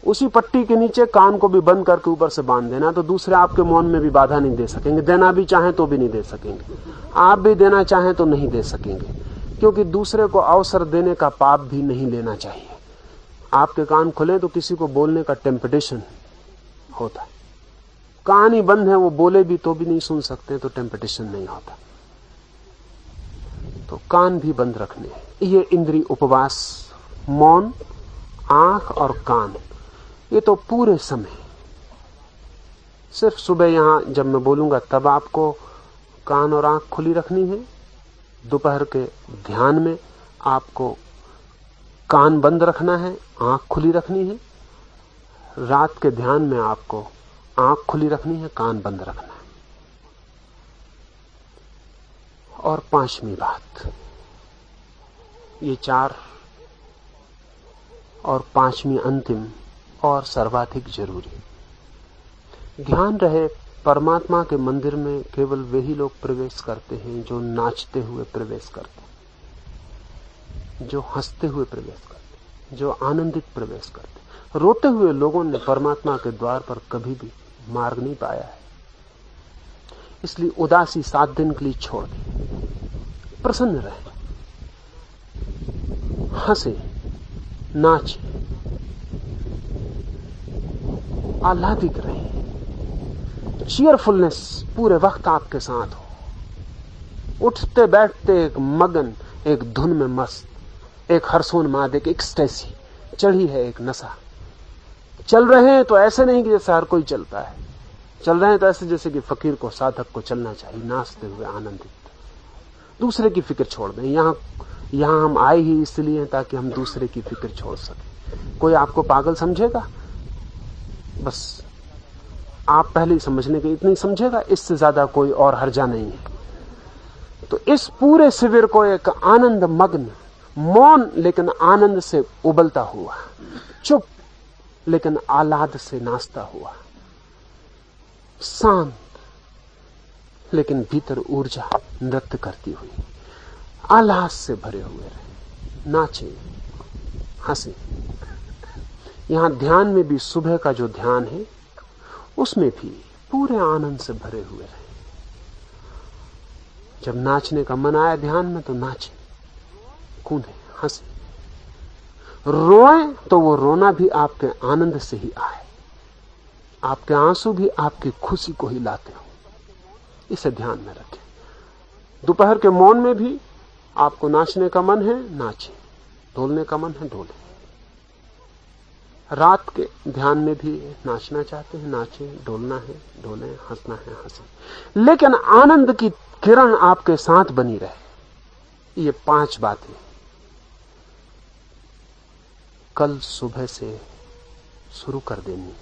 उसी पट्टी के नीचे कान को भी बंद करके ऊपर से बांध देना। तो दूसरे आपके मौन में भी बाधा नहीं दे सकेंगे, देना भी चाहें तो भी नहीं दे सकेंगे, आप भी देना चाहें तो नहीं दे सकेंगे, क्योंकि दूसरे को अवसर देने का पाप भी नहीं लेना चाहिए। आपके कान खुले तो किसी को बोलने का टेम्पटेशन होता है, कान ही बंद है, वो बोले भी तो भी नहीं सुन सकते, तो टेम्पटेशन नहीं होता। तो कान भी बंद रखने, ये इंद्रिय उपवास, मौन, आंख और कान, ये तो पूरे समय, सिर्फ सुबह यहां जब मैं बोलूंगा तब आपको कान और आंख खुली रखनी है। दोपहर के ध्यान में आपको कान बंद रखना है, आंख खुली रखनी है। रात के ध्यान में आपको आंख खुली रखनी है, कान बंद रखना है। और 5वीं बात, ये 4 और 5वीं अंतिम और सर्वाधिक जरूरी। ध्यान रहे, परमात्मा के मंदिर में केवल वही लोग प्रवेश करते हैं जो नाचते हुए प्रवेश करते हैं, जो हंसते हुए प्रवेश करते हैं, जो आनंदित प्रवेश करते हैं। रोते हुए लोगों ने परमात्मा के द्वार पर कभी भी मार्ग नहीं पाया है। इसलिए उदासी 7 दिन के लिए छोड़ दें, प्रसन्न रहे, हंसे, नाचे, आह्लादित रहे, चीयरफुलनेस पूरे वक्त आपके साथ हो। उठते बैठते एक मगन, एक धुन में मस्त, एक हर्षोन्माद, एक एक्सटेसी चढ़ी है, एक नशा। चल रहे हैं तो ऐसे नहीं कि जैसे हर कोई चलता है, चल रहे हैं तो ऐसे जैसे कि फकीर को, साधक को चलना चाहिए, नाचते हुए आनंदित। दूसरे की फिक्र छोड़ दें। यहां हम आए ही इसलिए ताकि हम दूसरे की फिक्र छोड़ सकें। कोई आपको पागल समझेगा, बस आप पहले ही समझने के इतनी समझेगा, इससे ज्यादा कोई और हर्जा नहीं है। तो इस पूरे शिविर को एक आनंद मग्न, मौन लेकिन आनंद से उबलता हुआ, चुप लेकिन आह्लाद से नाचता हुआ, शांत लेकिन भीतर ऊर्जा नृत्य करती हुई, आह्लाद से भरे हुए रहे, नाचे, हंसे। यहां ध्यान में भी सुबह का जो ध्यान है उसमें भी पूरे आनंद से भरे हुए रहे। जब नाचने का मन आया ध्यान में तो नाचे, कूदे, हंसे, रोए तो वो रोना भी आपके आनंद से ही आए। आपके आंसू भी आपकी खुशी को ही लाते हो, इसे ध्यान में रखें। दोपहर के मौन में भी आपको नाचने का मन है, नाचें, ढोलने का मन है, ढोलें। रात के ध्यान में भी नाचना चाहते हैं, नाचें, ढोलना है, ढोलें, हंसना है, हंसें, लेकिन आनंद की किरण आपके साथ बनी रहे। ये 5 बातें कल सुबह से शुरू कर देनी।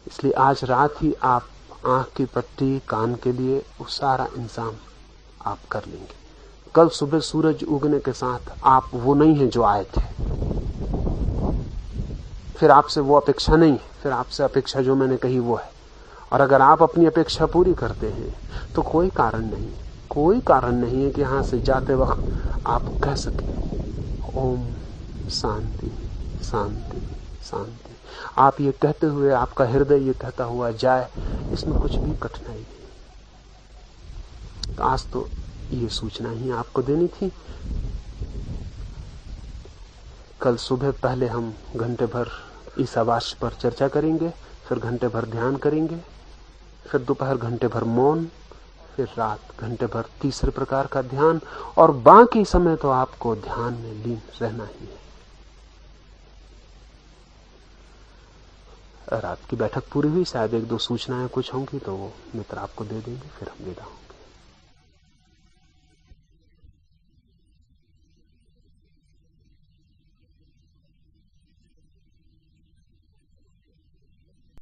इसलिए आज रात ही आप आंख की पट्टी, कान के लिए वो सारा इंतजाम आप कर लेंगे। कल सुबह सूरज उगने के साथ आप वो नहीं हैं जो आए थे। फिर आपसे वो अपेक्षा नहीं है, फिर आपसे अपेक्षा जो मैंने कही वो है। और अगर आप अपनी अपेक्षा पूरी करते हैं तो कोई कारण नहीं है कि यहां से जाते वक्त आप कह सकें ओम शांति शांति शांति। आप ये कहते हुए, आपका हृदय ये कहता हुआ जाए, इसमें कुछ भी कठिनाई नहीं। तो आज तो ये सूचना ही आपको देनी थी। कल सुबह पहले हम घंटे भर ईशावास्य पर चर्चा करेंगे, फिर घंटे भर ध्यान करेंगे, फिर दोपहर घंटे भर मौन, फिर रात घंटे भर तीसरे प्रकार का ध्यान, और बाकी समय तो आपको ध्यान में लीन रहना ही है। रात की बैठक पूरी हुई, शायद 1-2 सूचनाएं कुछ होंगी तो वो मित्र आपको दे देंगे, फिर हम विदा होंगे।